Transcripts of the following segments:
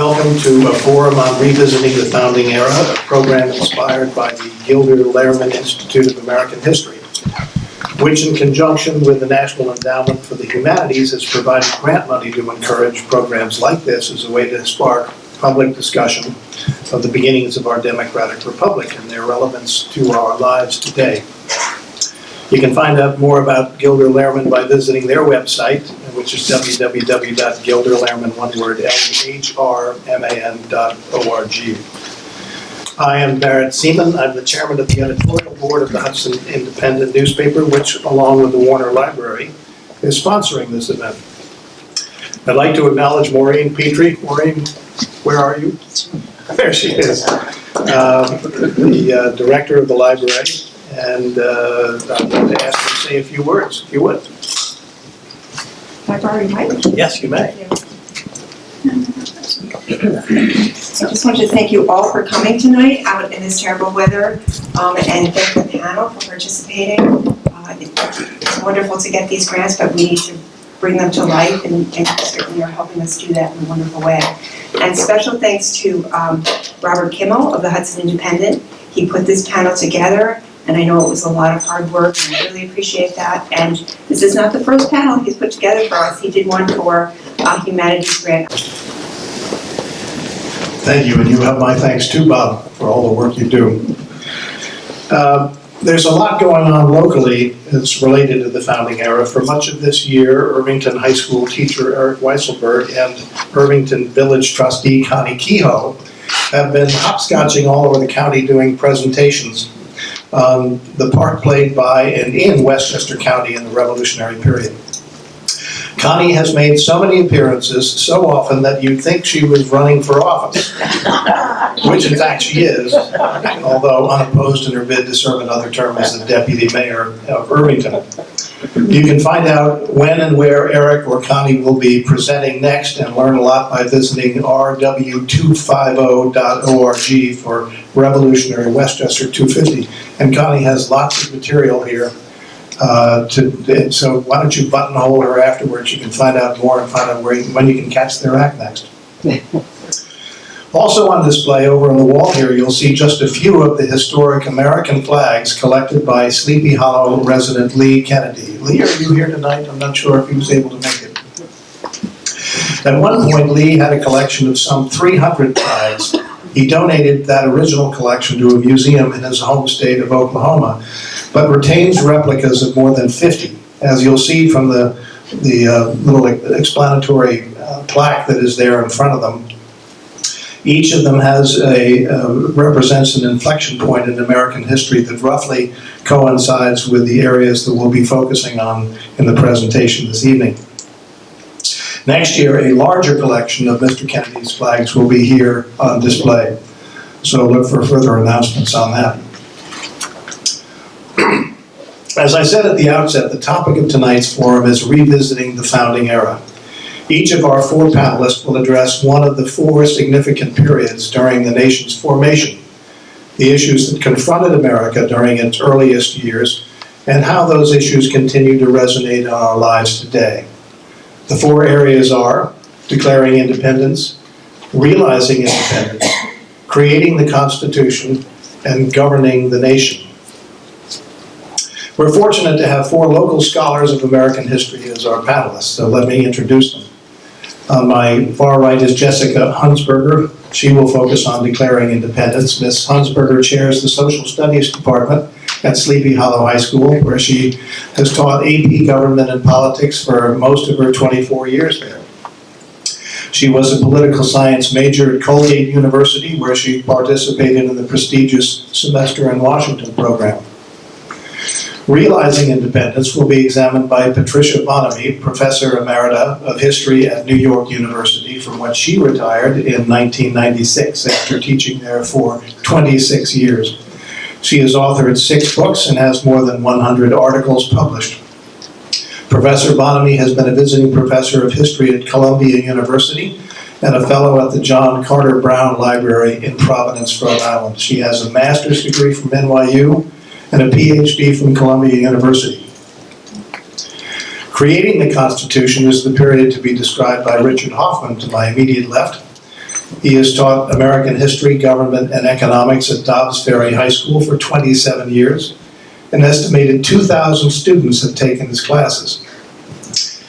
welcome to a forum on revisiting the founding era, a program inspired by the Gilder Lehrman Institute of American History, which in conjunction with the National Endowment for the Humanities has provided grant money to encourage programs like this as a way to spark public discussion of the beginnings of our democratic republic and their relevance to our lives today. You can find out more about Gilder Lehrman by visiting their website, which is www.gilderlehrman.org. I am Barrett Seaman. I'm the chairman of the editorial board of the Hudson Independent newspaper, which, along with the Warner Library, is sponsoring this event. I'd like to acknowledge Maureen Petrie. Maureen, where are you? There she is. The director of the library. And I'm going to ask you to say a few words, if you would. Can I borrow your mic? Yes, you may. So I just wanted to thank you all for coming tonight out in this terrible weather, and thank the panel for participating. It's wonderful to get these grants, but we need to bring them to life, and certainly you're helping us do that in a wonderful way. And special thanks to Robert Kimmel of the Hudson Independent. He put this panel together, and I know it was a lot of hard work, and I really appreciate that. And this is not the first panel he's put together for us. He did one for Humanities Grant. Thank you, and you have my thanks too, Bob, for all the work you do. There's a lot going on locally that's related to the founding era. For much of this year, Irvington High School teacher Eric Weisselberg and Irvington Village trustee Connie Kehoe have been hopscotching all over the county doing presentations on the part played by and in Westchester County in the Revolutionary period. Connie has made so many appearances so often that you'd think she was running for office, which in fact she is, although unopposed in her bid to serve another term as the deputy mayor of Irvington. You can find out when and where Eric or Connie will be presenting next and learn a lot by visiting rw250.org for Revolutionary Westchester 250. And Connie has lots of material here. So why don't you buttonhole her afterwards? You can find out more and find out when you can catch their act next. Also on display over on the wall here, you'll see just a few of the historic American flags collected by Sleepy Hollow resident Lee Kennedy. Lee, are you here tonight? I'm not sure if he was able to make it. At one point, Lee had a collection of some 300 flags. He donated that original collection to a museum in his home state of Oklahoma, but retains replicas of more than 50, as you'll see from the little explanatory plaque that is there in front of them. Each of them has represents an inflection point in American history that roughly coincides with the areas that we'll be focusing on in the presentation this evening. Next year, a larger collection of Mr. Kennedy's flags will be here on display. So look for further announcements on that. As I said at the outset, the topic of tonight's forum is revisiting the founding era. Each of our four panelists will address one of the four significant periods during the nation's formation, the issues that confronted America during its earliest years, and how those issues continue to resonate on our lives today. The four areas are declaring independence, realizing independence, creating the Constitution, and governing the nation. We're fortunate to have four local scholars of American history as our panelists, so let me introduce them. On my far right is Jessica Hunsberger. She will focus on declaring independence. Ms. Hunsberger chairs the Social Studies Department at Sleepy Hollow High School, where she has taught AP Government and Politics for most of her 24 years there. She was a political science major at Colgate University, where she participated in the prestigious Semester in Washington program. Realizing independence will be examined by Patricia Bonamy, Professor Emerita of History at New York University, from which she retired in 1996 after teaching there for 26 years. She has authored 6 books and has more than 100 articles published. Professor Bonamy has been a visiting professor of history at Columbia University and a fellow at the John Carter Brown Library in Providence, Rhode Island. She has a master's degree from NYU and a PhD from Columbia University. Creating the Constitution is the period to be described by Richard Hoffman to my immediate left. He has taught American history, government, and economics at Dobbs Ferry High School for 27 years. An estimated 2,000 students have taken his classes.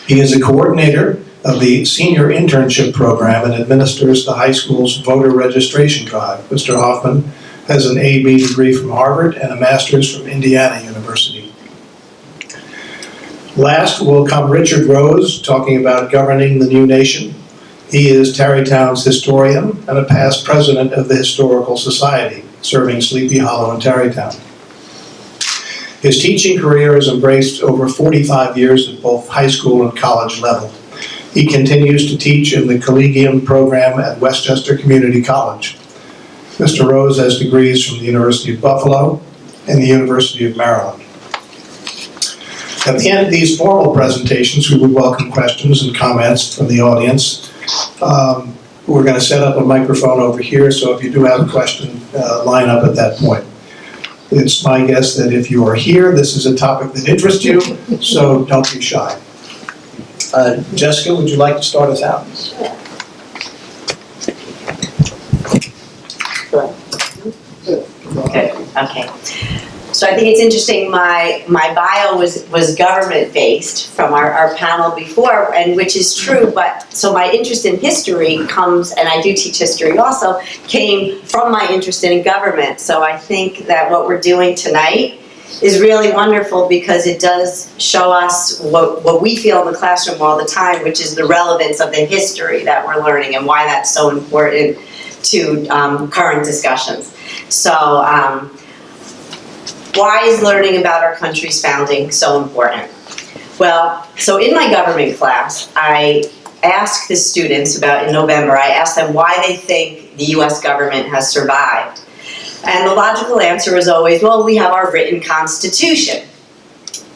He is a coordinator of the Senior Internship Program and administers the high school's voter registration drive. Mr. Hoffman has an A.B. degree from Harvard and a master's from Indiana University. Last will come Richard Rose, talking about governing the new nation. He is Tarrytown's historian and a past president of the Historical Society, serving Sleepy Hollow and Tarrytown. His teaching career has embraced over 45 years at both high school and college level. He continues to teach in the Collegium program at Westchester Community College. Mr. Rose has degrees from the University of Buffalo and the University of Maryland. At the end of these formal presentations, we would welcome questions and comments from the audience. We're going to set up a microphone over here, so if you do have a question, line up at that point. It's my guess that if you are here, this is a topic that interests you, so don't be shy. Jessica, would you like to start us out? Good, okay. So I think it's interesting, my bio was government-based from our panel before, and which is true, but so my interest in history comes, and I do teach history also, came from my interest in government. So I think that what we're doing tonight is really wonderful because it does show us what we feel in the classroom all the time, which is the relevance of the history that we're learning and why that's so important to current discussions. So why is learning about our country's founding so important? Well, so in my government class, I asked the students in November, I asked them why they think the US government has survived. And the logical answer is always, well, we have our written constitution,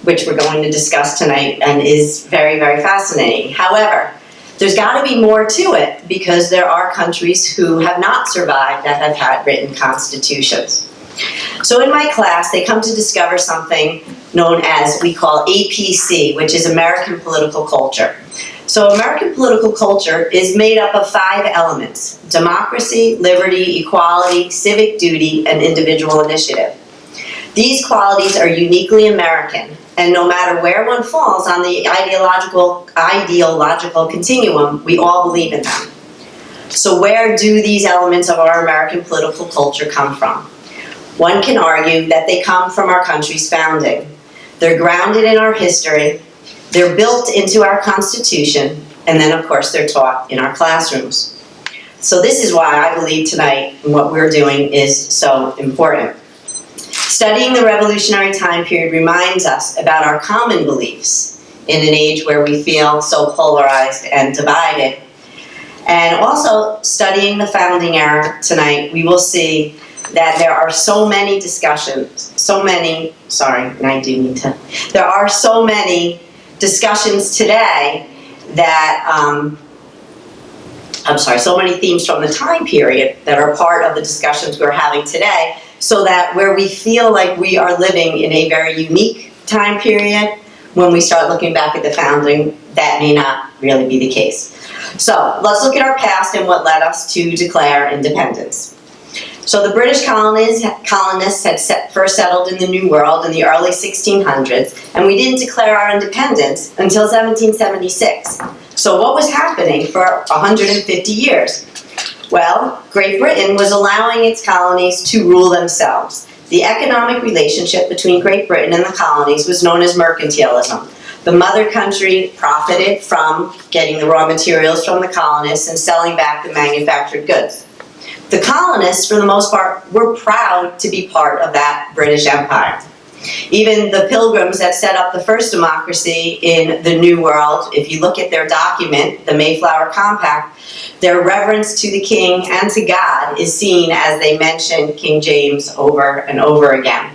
which we're going to discuss tonight and is very, very fascinating. However, there's got to be more to it because there are countries who have not survived that have had written constitutions. So in my class, they come to discover something known as, we call APC, which is American political culture. So American political culture is made up of 5 elements: democracy, liberty, equality, civic duty, and individual initiative. These qualities are uniquely American, and no matter where one falls on the ideological continuum, we all believe in them. So where do these elements of our American political culture come from? One can argue that they come from our country's founding. They're grounded in our history, they're built into our Constitution, and then of course they're taught in our classrooms. So this is why I believe tonight what we're doing is so important. Studying the revolutionary time period reminds us about our common beliefs in an age where we feel so polarized and divided. And also studying the founding era tonight, we will see that there are so many discussions, there are so many discussions today that, so many themes from the time period that are part of the discussions we're having today, so that where we feel like we are living in a very unique time period, when we start looking back at the founding, that may not really be the case. So let's look at our past and what led us to declare independence. So the British colonists had first settled in the New World in the early 1600s, and we didn't declare our independence until 1776. So what was happening for 150 years? Well, Great Britain was allowing its colonies to rule themselves. The economic relationship between Great Britain and the colonies was known as mercantilism. The mother country profited from getting the raw materials from the colonists and selling back the manufactured goods. The colonists, for the most part, were proud to be part of that British Empire. Even the Pilgrims that set up the first democracy in the New World, if you look at their document, the Mayflower Compact, their reverence to the king and to God is seen as they mention King James over and over again.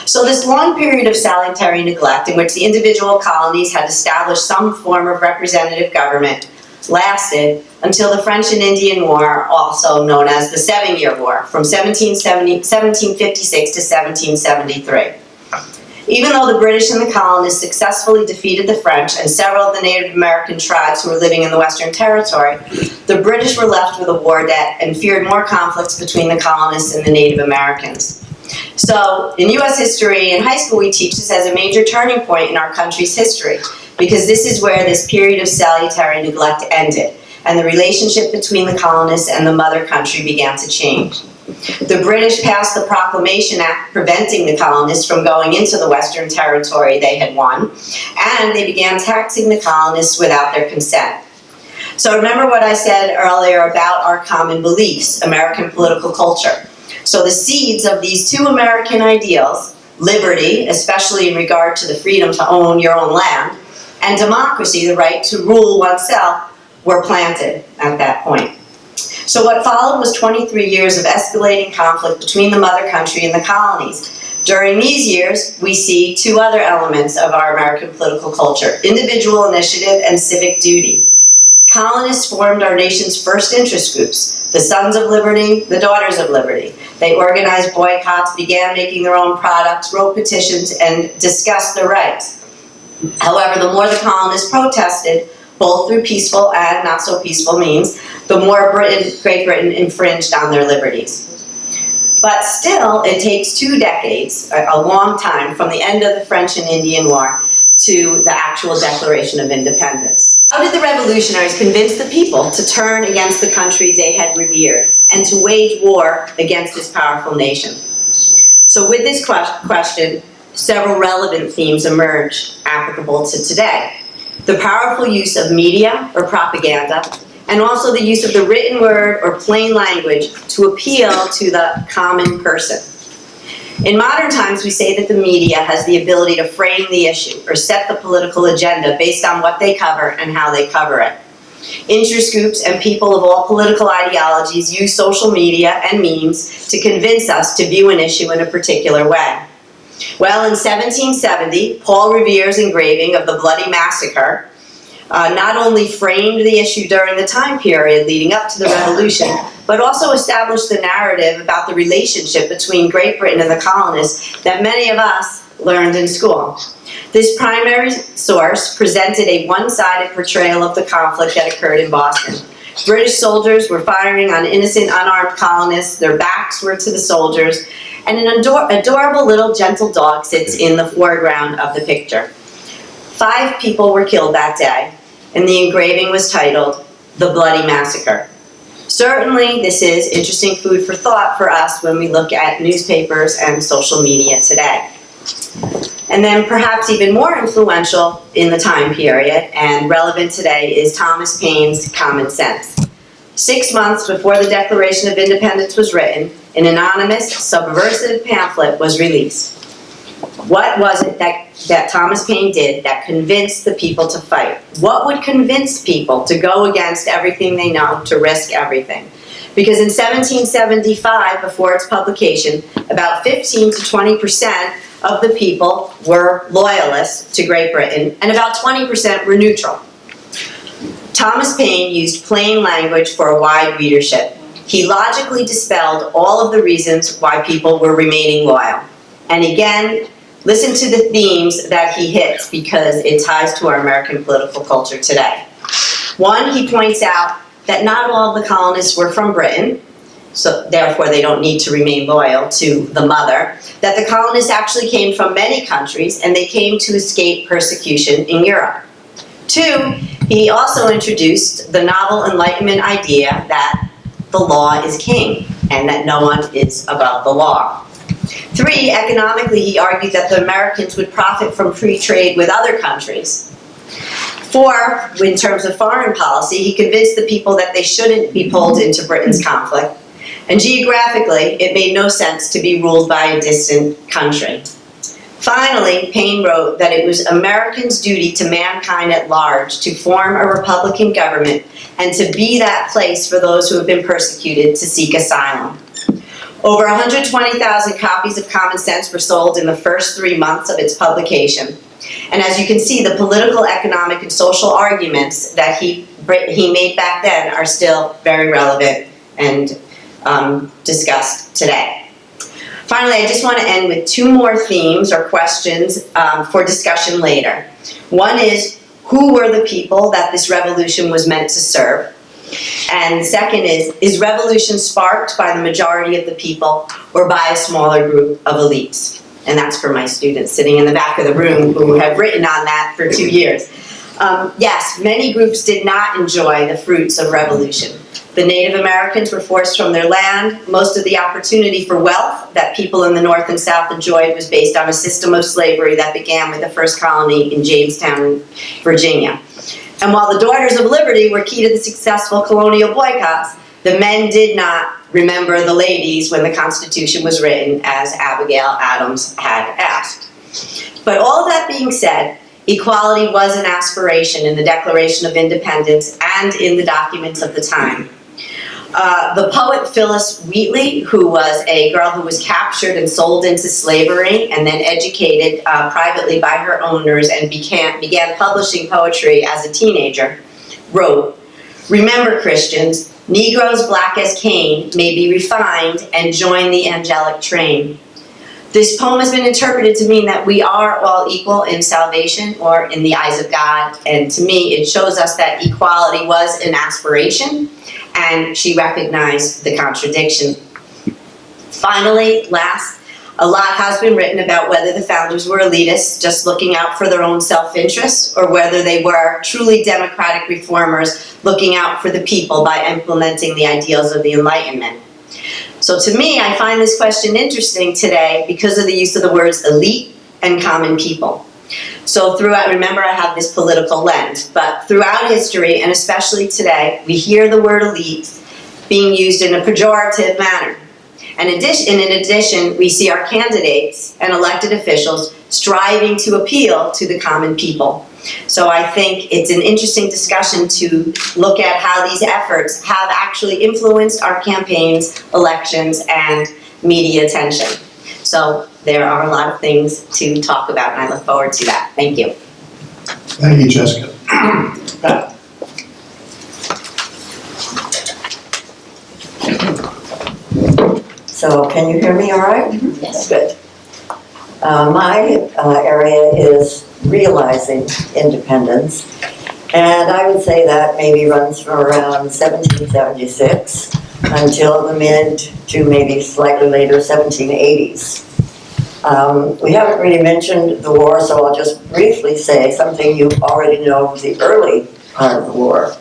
So this long period of salutary neglect in which the individual colonies had established some form of representative government lasted until the French and Indian War, also known as the 7-Year War, from 1756 to 1773. Even though the British and the colonists successfully defeated the French and several of the Native American tribes who were living in the Western Territory, the British were left with a war debt and feared more conflicts between the colonists and the Native Americans. So, in U.S. history, in high school we teach this as a major turning point in our country's history, because this is where this period of salutary neglect ended, and the relationship between the colonists and the mother country began to change. The British passed the Proclamation Act preventing the colonists from going into the Western Territory they had won, and they began taxing the colonists without their consent. So remember what I said earlier about our common beliefs, American political culture. So the seeds of these two American ideals, liberty, especially in regard to the freedom to own your own land, and democracy, the right to rule oneself, were planted at that point. So what followed was 23 years of escalating conflict between the mother country and the colonies. During these years, we see two other elements of our American political culture: individual initiative and civic duty. Colonists formed our nation's first interest groups, the Sons of Liberty, the Daughters of Liberty. They organized boycotts, began making their own products, wrote petitions, and discussed their rights. However, the more the colonists protested, both through peaceful and not so peaceful means, the more Great Britain infringed on their liberties. But still, it takes 2 decades, a long time, from the end of the French and Indian War to the actual Declaration of Independence. How did the revolutionaries convince the people to turn against the country they had revered and to wage war against this powerful nation? So with this question, several relevant themes emerge applicable to today. The powerful use of media or propaganda, and also the use of the written word or plain language to appeal to the common person. In modern times, we say that the media has the ability to frame the issue or set the political agenda based on what they cover and how they cover it. Interest groups and people of all political ideologies use social media and memes to convince us to view an issue in a particular way. Well, in 1770, Paul Revere's engraving of the Bloody Massacre not only framed the issue during the time period leading up to the Revolution, but also established the narrative about the relationship between Great Britain and the colonists that many of us learned in school. This primary source presented a one-sided portrayal of the conflict that occurred in Boston. British soldiers were firing on innocent, unarmed colonists, their backs were to the soldiers, and an adorable little gentle dog sits in the foreground of the picture. 5 people were killed that day, and the engraving was titled, "The Bloody Massacre." Certainly, this is interesting food for thought for us when we look at newspapers and social media today. And then perhaps even more influential in the time period and relevant today is Thomas Paine's Common Sense. 6 months before the Declaration of Independence was written, an anonymous, subversive pamphlet was released. What was it that Thomas Paine did that convinced the people to fight? What would convince people to go against everything they know, to risk everything? Because in 1775, before its publication, about 15 to 20% of the people were loyalists to Great Britain, and about 20% were neutral. Thomas Paine used plain language for a wide readership. He logically dispelled all of the reasons why people were remaining loyal. And again, listen to the themes that he hits because it ties to our American political culture today. 1, he points out that not all of the colonists were from Britain, so therefore they don't need to remain loyal to the mother, that the colonists actually came from many countries and they came to escape persecution in Europe. 2, he also introduced the novel Enlightenment idea that the law is king and that no one is above the law. 3, economically, he argued that the Americans would profit from free trade with other countries. 4, in terms of foreign policy, he convinced the people that they shouldn't be pulled into Britain's conflict. And geographically, it made no sense to be ruled by a distant country. Finally, Paine wrote that it was Americans' duty to mankind at large to form a republican government and to be that place for those who have been persecuted to seek asylum. Over 120,000 copies of Common Sense were sold in the first 3 months of its publication. And as you can see, the political, economic, and social arguments that he made back then are still very relevant and discussed today. Finally, I just want to end with two more themes or questions for discussion later. One is, who were the people that this revolution was meant to serve? And the second is revolution sparked by the majority of the people or by a smaller group of elites? And that's for my students sitting in the back of the room who have written on that for 2 years. Yes, many groups did not enjoy the fruits of revolution. The Native Americans were forced from their land. Most of the opportunity for wealth that people in the North and South enjoyed was based on a system of slavery that began with the first colony in Jamestown, Virginia. And while the Daughters of Liberty were key to the successful colonial boycotts, the men did not remember the ladies when the Constitution was written, as Abigail Adams had asked. But all that being said, equality was an aspiration in the Declaration of Independence and in the documents of the time. The poet Phyllis Wheatley, who was a girl who was captured and sold into slavery and then educated privately by her owners and began publishing poetry as a teenager, wrote, "Remember, Christians, Negroes black as Cain may be refined and join the angelic train." This poem has been interpreted to mean that we are all equal in salvation or in the eyes of God, and to me it shows us that equality was an aspiration, and she recognized the contradiction. Finally, last, a lot has been written about whether the founders were elitists, just looking out for their own self-interest, or whether they were truly democratic reformers looking out for the people by implementing the ideals of the Enlightenment. So to me, I find this question interesting today because of the use of the words elite and common people. So throughout, remember I have this political lens, but throughout history, and especially today, we hear the word elite being used in a pejorative manner. And in addition, we see our candidates and elected officials striving to appeal to the common people. So I think it's an interesting discussion to look at how these efforts have actually influenced our campaigns, elections, and media attention. So there are a lot of things to talk about, and I look forward to that. Thank you. Thank you, Jessica. Pat? So can you hear me all right? Yes. Good. My area is realizing independence, and I would say that maybe runs from around 1776 until the mid to maybe slightly later 1780s. We haven't really mentioned the war, so I'll just briefly say something you already know of the early part of the war.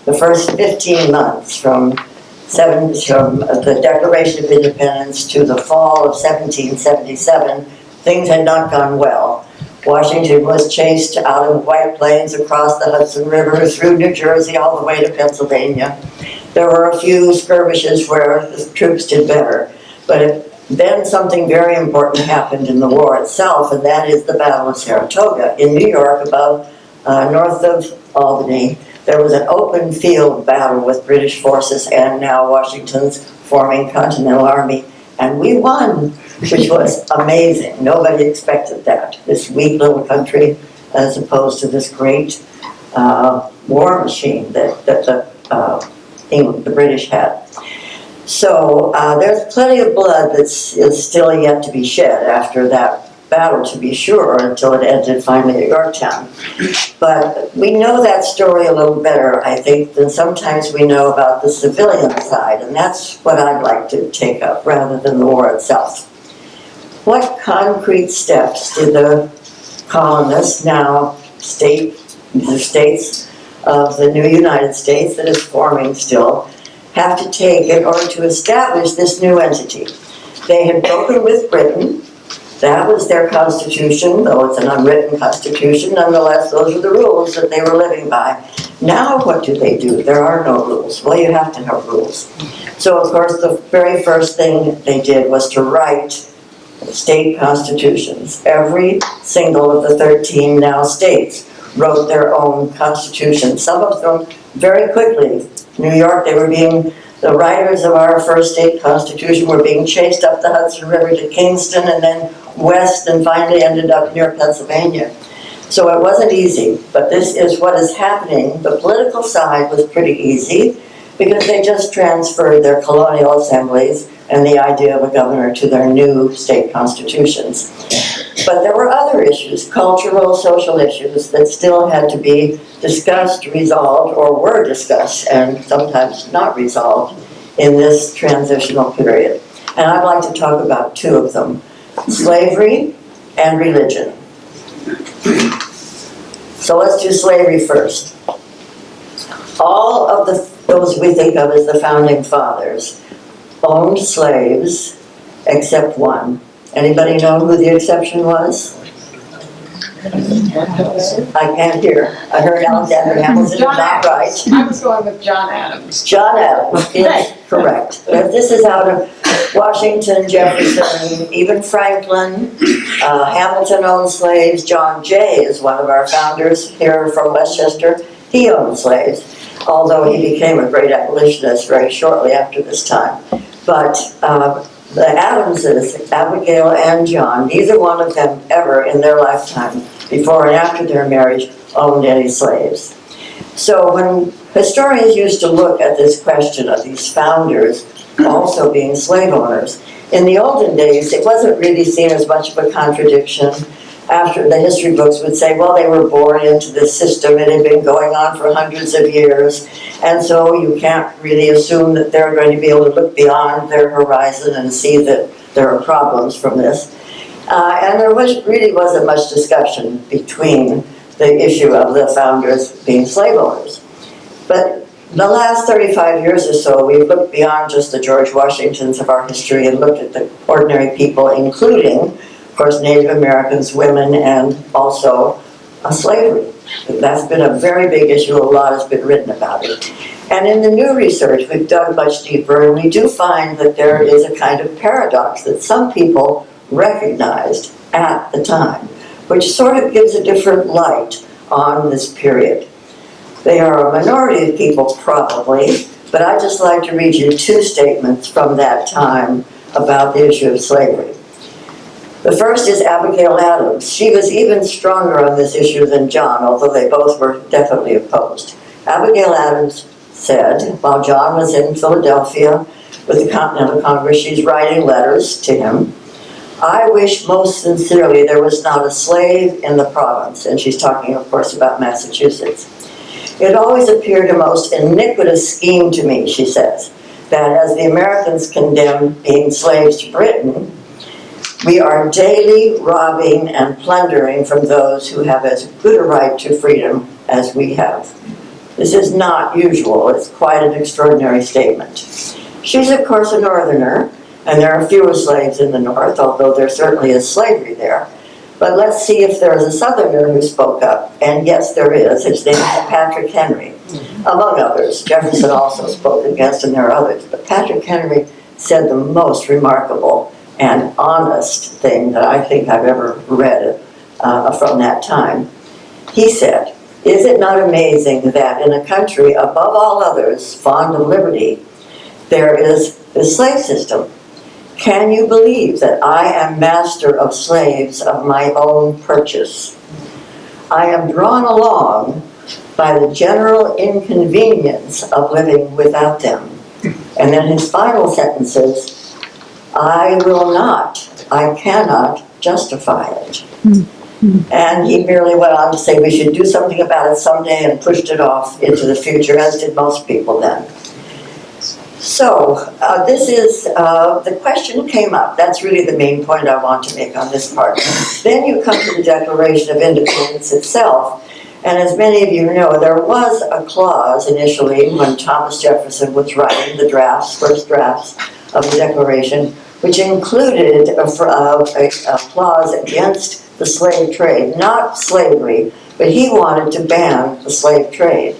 The first 15 months from the Declaration of Independence to the fall of 1777, things had not gone well. Washington was chased out of White Plains across the Hudson River through New Jersey all the way to Pennsylvania. There were a few skirmishes where the troops did better, but then something very important happened in the war itself, and that is the Battle of Saratoga in New York, above north of Albany. There was an open field battle with British forces and now Washington's forming Continental Army, and we won, which was amazing. Nobody expected that. This weak little country, as opposed to this great war machine that the British had. So there's plenty of blood that is still yet to be shed after that battle, to be sure, until it ended finally at Yorktown. But we know that story a little better, I think, than sometimes we know about the civilian side, and that's what I'd like to take up rather than the war itself. What concrete steps did the colonists, now the states of the new United States that is forming still, have to take in order to establish this new entity? They had broken with Britain. That was their constitution, though it's an unwritten constitution. Nonetheless, those are the rules that they were living by. Now what do? There are no rules. Well, you have to have rules. So, of course, the very first thing they did was to write state constitutions. Every single of the 13 now states wrote their own constitution. Some of them very quickly. New York, the writers of our first state constitution were being chased up the Hudson River to Kingston and then west and finally ended up near Pennsylvania. So it wasn't easy, but this is what is happening. The political side was pretty easy. because they just transferred their colonial assemblies and the idea of a governor to their new state constitutions. But there were other issues, cultural, social issues, that still had to be discussed, resolved, or were discussed, and sometimes not resolved in this transitional period. And I'd like to talk about two of them, slavery and religion. So let's do slavery first. All of those we think of as the founding fathers owned slaves, except one. Anybody know who the exception was? I can't hear. I heard Alexander Hamilton is not right. I was going with John Adams. John Adams is correct. This is out of Washington, Jefferson, even Franklin. Hamilton owned slaves. John Jay is one of our founders here from Westchester. He owned slaves, although he became a great abolitionist very shortly after this time. But the Adamses, Abigail and John, neither one of them ever in their lifetime, before and after their marriage, owned any slaves. So when historians used to look at this question of these founders also being slave owners, in the olden days it wasn't really seen as much of a contradiction. After the history books would say, well, they were born into this system, it had been going on for hundreds of years, and so you can't really assume that they're going to be able to look beyond their horizon and see that there are problems from this. And there really wasn't much discussion between the issue of the founders being slave owners. But the last 35 years or so, we've looked beyond just the George Washingtons of our history and looked at the ordinary people, including, of course, Native Americans, women, and also slavery. That's been a very big issue. A lot has been written about it. And in the new research, we've dug much deeper, and we do find that there is a kind of paradox that some people recognized at the time, which sort of gives a different light on this period. They are a minority of people, probably, but I'd just like to read you two statements from that time about the issue of slavery. The first is Abigail Adams. She was even stronger on this issue than John, although they both were definitely opposed. Abigail Adams said, while John was in Philadelphia with the Continental Congress, she's writing letters to him, I wish most sincerely there was not a slave in the province. And she's talking, of course, about Massachusetts. It always appeared a most iniquitous scheme to me, she says, that as the Americans condemn being slaves to Britain, we are daily robbing and plundering from those who have as good a right to freedom as we have. This is not usual. It's quite an extraordinary statement. She's, of course, a Northerner, and there are fewer slaves in the North, although there certainly is slavery there. But let's see if there is a Southerner who spoke up. And yes, there is. His name is Patrick Henry, among others. Jefferson also spoke against, and there are others. But Patrick Henry said the most remarkable and honest thing that I think I've ever read from that time. He said, is it not amazing that in a country above all others fond of liberty, there is the slave system? Can you believe that I am master of slaves of my own purchase? I am drawn along by the general inconvenience of living without them. And then his final sentences, I will not, I cannot justify it. And he merely went on to say we should do something about it someday and pushed it off into the future, as did most people then. So this is, the question came up. That's really the main point I want to make on this part. Then you come to the Declaration of Independence itself. And as many of you know, there was a clause initially when Thomas Jefferson was writing the drafts, first drafts of the Declaration, which included a clause against the slave trade, not slavery, but he wanted to ban the slave trade.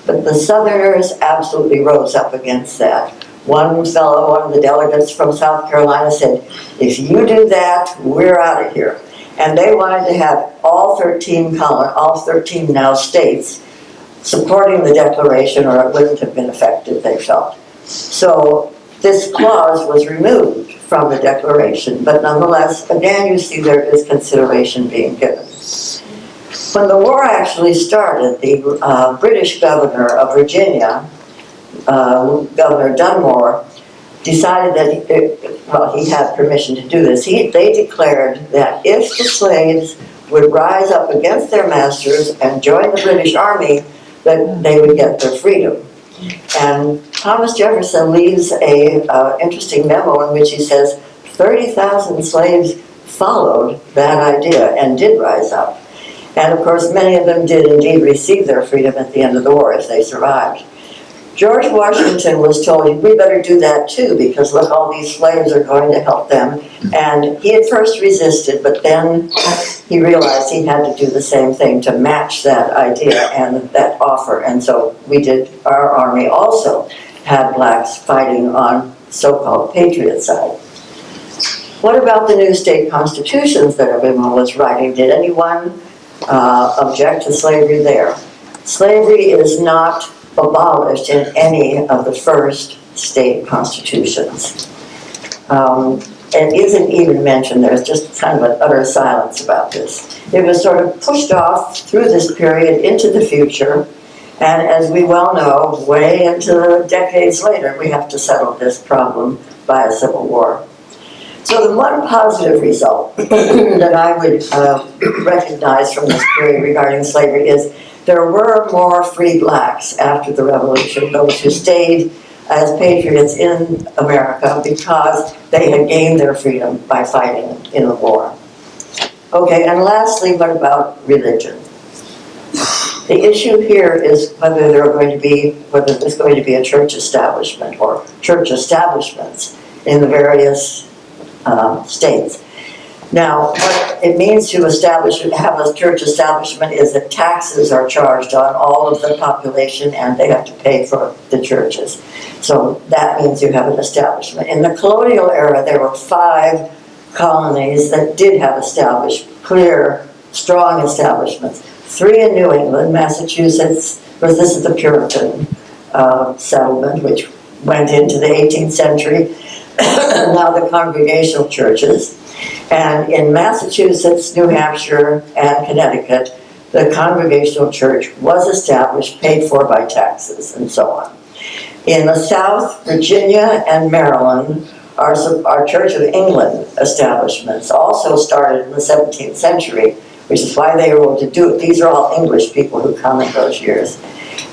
But the Southerners absolutely rose up against that. One fellow, one of the delegates from South Carolina said, if you do that, we're out of here. And they wanted to have all 13 now states supporting the Declaration, or it wouldn't have been effective, they felt. So this clause was removed from the Declaration, but nonetheless, again, you see there is consideration being given. When the war actually started, the British governor of Virginia Governor Dunmore decided that, he had permission to do this. They declared that if the slaves would rise up against their masters and join the British Army, that they would get their freedom. And Thomas Jefferson leaves a interesting memo in which he says 30,000 slaves followed that idea and did rise up. And of course, many of them did indeed receive their freedom at the end of the war if they survived. George Washington was told, we better do that too, because look, all these slaves are going to help them. And he at first resisted, but then he realized he had to do the same thing to match that idea and that offer. And so we did, our army also had blacks fighting on so-called patriot side. What about the new state constitutions that everyone was writing? Did anyone object to slavery there? Slavery is not abolished in any of the first state constitutions. It isn't even mentioned. There's just kind of an utter silence about this. It was sort of pushed off through this period into the future, and as we well know, way into the decades later, we have to settle this problem by a civil war. So the one positive result that I would recognize from this period regarding slavery is there were more free blacks after the Revolution, those who stayed as patriots in America because they had gained their freedom by fighting in the war. Okay, and lastly, what about religion? The issue here is whether there's going to be a church establishment or church establishments in the various states. Now, what it means to have a church establishment is that taxes are charged on all of the population and they have to pay for the churches. So that means you have an establishment. In the colonial era, there were 5 colonies that did have established, clear, strong establishments. 3 in New England, Massachusetts, because this is the Puritan settlement, which went into the 18th century, now the congregational churches. And in Massachusetts, New Hampshire, and Connecticut, the congregational church was established, paid for by taxes, and so on. In the South, Virginia and Maryland, our Church of England establishments also started in the 17th century, which is why they were able to do it. These are all English people who come in those years.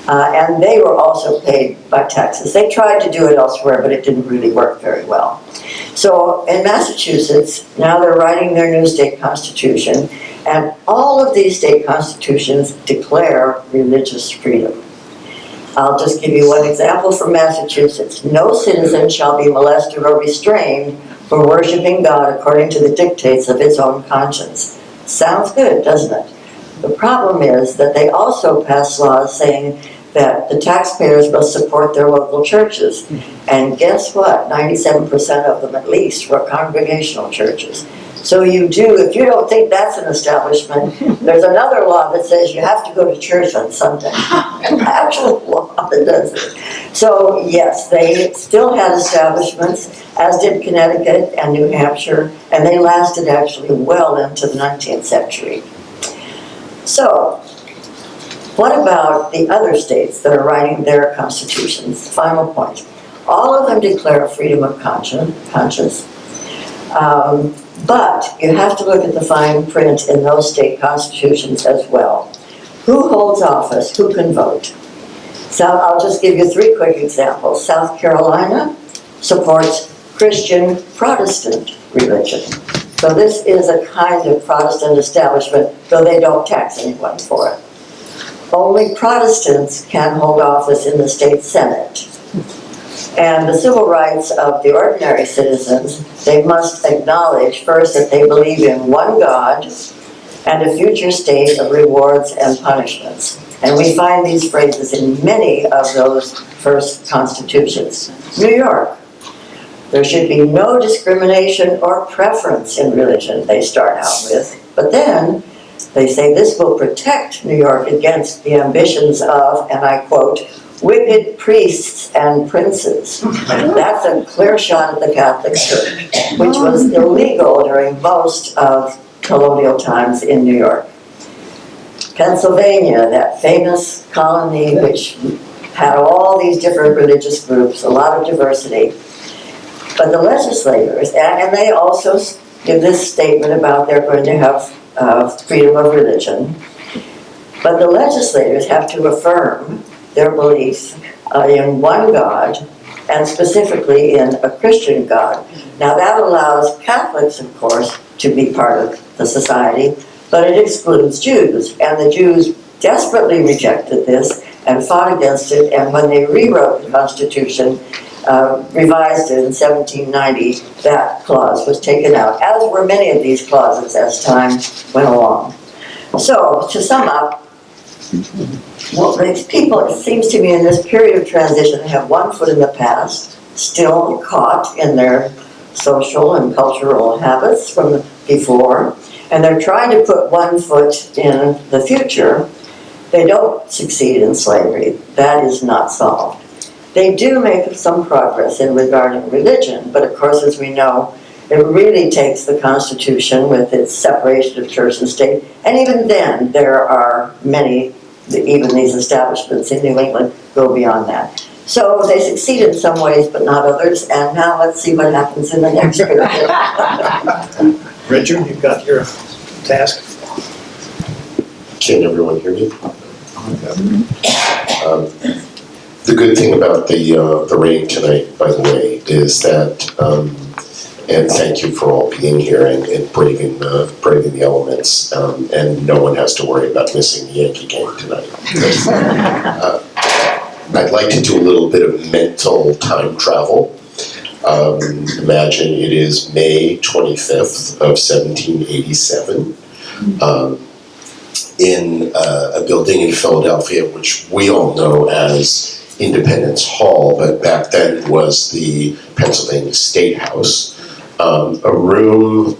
And they were also paid by taxes. They tried to do it elsewhere, but it didn't really work very well. So in Massachusetts, now they're writing their new state constitution, and all of these state constitutions declare religious freedom. I'll just give you one example from Massachusetts. No citizen shall be molested or restrained for worshiping God according to the dictates of his own conscience. Sounds good, doesn't it? The problem is that they also pass laws saying that the taxpayers must support their local churches. And guess what? 97% of them at least were congregational churches. So if you don't think that's an establishment, there's another law that says you have to go to church on Sunday. Actual law that does it. So yes, they still had establishments, as did Connecticut and New Hampshire, and they lasted actually well into the 19th century. So, what about the other states that are writing their constitutions? Final point. All of them declare freedom of conscience, but you have to look at the fine print in those state constitutions as well. Who holds office? Who can vote? So I'll just give you 3 quick examples. South Carolina supports Christian Protestant religion. So this is a kind of Protestant establishment, though they don't tax anyone for it. Only Protestants can hold office in the state Senate. And the civil rights of the ordinary citizens, they must acknowledge first that they believe in one God and a future state of rewards and punishments. And we find these phrases in many of those first constitutions. New York. There should be no discrimination or preference in religion, they start out with. But then they say this will protect New York against the ambitions of, and I quote, wicked priests and princes. That's a clear shot at the Catholic Church, which was illegal during most of colonial times in New York. Pennsylvania, that famous colony which had all these different religious groups, a lot of diversity. But the legislators, and they also give this statement about they're going to have freedom of religion, but the legislators have to affirm their beliefs in one God, and specifically in a Christian God. Now that allows Catholics, of course, to be part of the society, but it excludes Jews, and the Jews desperately rejected this and fought against it, and when they rewrote the Constitution, revised it in 1790, that clause was taken out, as were many of these clauses as time went along. So, to sum up, well, these people, it seems to me, in this period of transition, have one foot in the past, still caught in their social and cultural habits from before, and they're trying to put one foot in the future. They don't succeed in slavery. That is not solved. They do make some progress in regarding religion, but of course, as we know, it really takes the Constitution with its separation of church and state, and even then, there are many, even these establishments in New England go beyond that. So they succeed in some ways, but not others, and now let's see what happens in the next period. Richard, you've got your task. Can everyone hear me? The good thing about the rain tonight, by the way, is that, and thank you for all being here and braving the elements, and no one has to worry about missing the Yankee game tonight. I'd like to do a little bit of mental time travel. Imagine it is May 25th of 1787. In a building in Philadelphia, which we all know as Independence Hall, but back then was the Pennsylvania State House. A room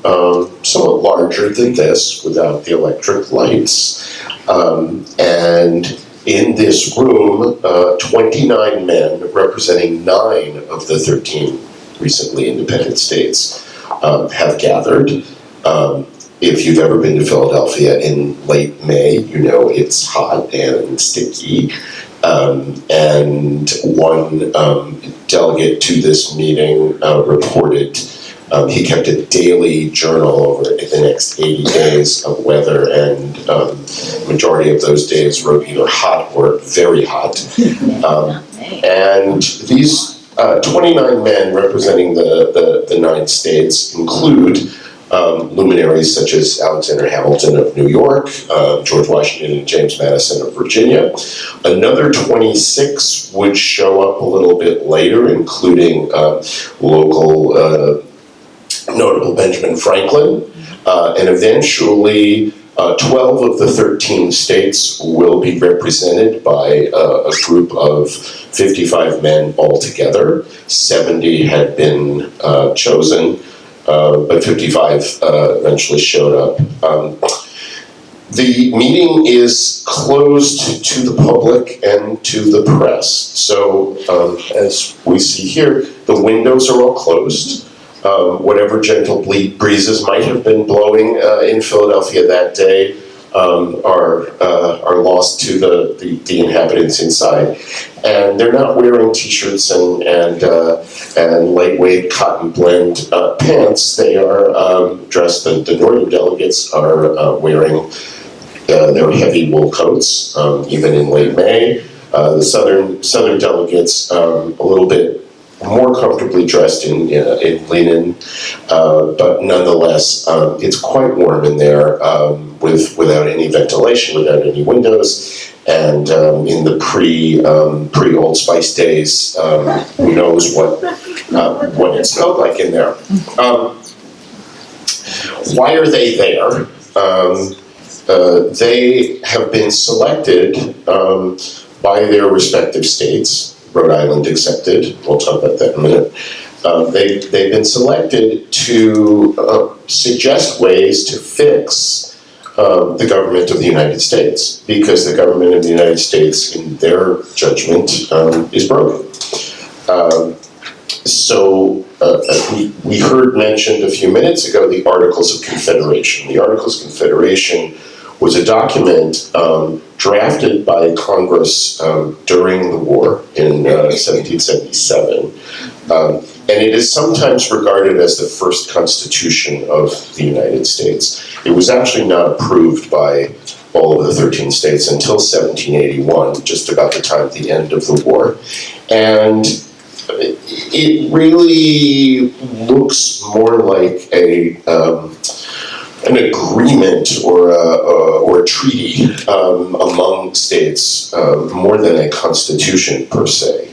somewhat larger than this, without the electric lights. And in this room, 29 men representing 9 of the 13 recently independent states have gathered. If you've ever been to Philadelphia in late May, you know it's hot and sticky. And one delegate to this meeting reported he kept a daily journal over the next 80 days of weather, and majority of those days wrote either hot or very hot. And these 29 men representing the 9 states include luminaries such as Alexander Hamilton of New York, George Washington and James Madison of Virginia. Another 26 would show up a little bit later, including local notable Benjamin Franklin, and eventually 12 of the 13 states will be represented by a group of 55 men altogether. 70 had been chosen, but 55 eventually showed up. The meeting is closed to the public and to the press. So as we see here, the windows are all closed. Whatever gentle breezes might have been blowing in Philadelphia that day are lost to the inhabitants inside, and they're not wearing t-shirts and lightweight cotton blend pants. They are dressed. The northern delegates are wearing their heavy wool coats, even in late May. The southern delegates a little bit more comfortably dressed in linen, but nonetheless, it's quite warm in there without any ventilation, without any windows, and in the pre Old Spice days, who knows what it smelled like in there. Why are they there? They have been selected by their respective states. Rhode Island accepted. We'll talk about that in a minute. They've been selected to suggest ways to fix the government of the United States, because the government of the United States, in their judgment, is broken. So we heard mentioned a few minutes ago the Articles of Confederation. The Articles of Confederation was a document drafted by Congress during the war in 1777. And it is sometimes regarded as the first constitution of the United States. It was actually not approved by all of the 13 states until 1781, just about the time at the end of the war. And it really looks more like an agreement or a treaty among states more than a constitution per se.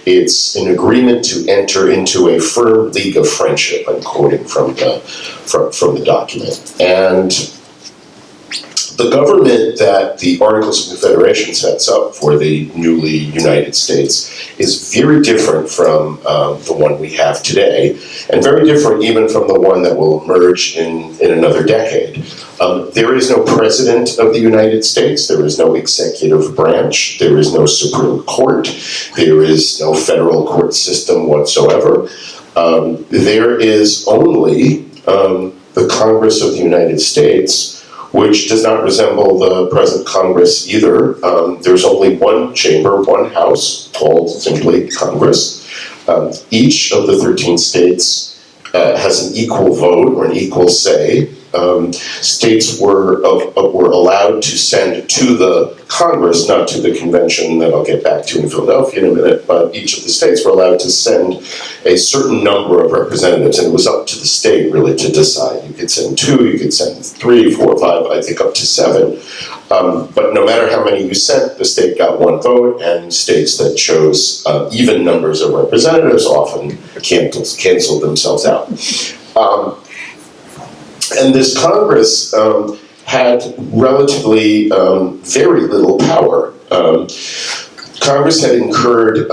It's an agreement to enter into a firm league of friendship. I'm quoting from the document. And the government that the Articles of Confederation sets up for the newly United States is very different from the one we have today, and very different even from the one that will emerge in another decade. There is no president of the United States, there is no executive branch, there is no Supreme Court, there is no federal court system whatsoever. There is only the Congress of the United States, which does not resemble the present Congress either. There's only one chamber, one house, called simply Congress. Each of the 13 states has an equal vote or an equal say. States were allowed to send to the Congress, not to the convention that I'll get back to in Philadelphia in a minute, but each of the states were allowed to send a certain number of representatives, and it was up to the state really to decide. You could send 2, you could send 3, 4, 5, I think up to 7. But no matter how many you sent, the state got 1 vote, and states that chose even numbers of representatives often canceled themselves out. And this Congress had relatively very little power. Congress had incurred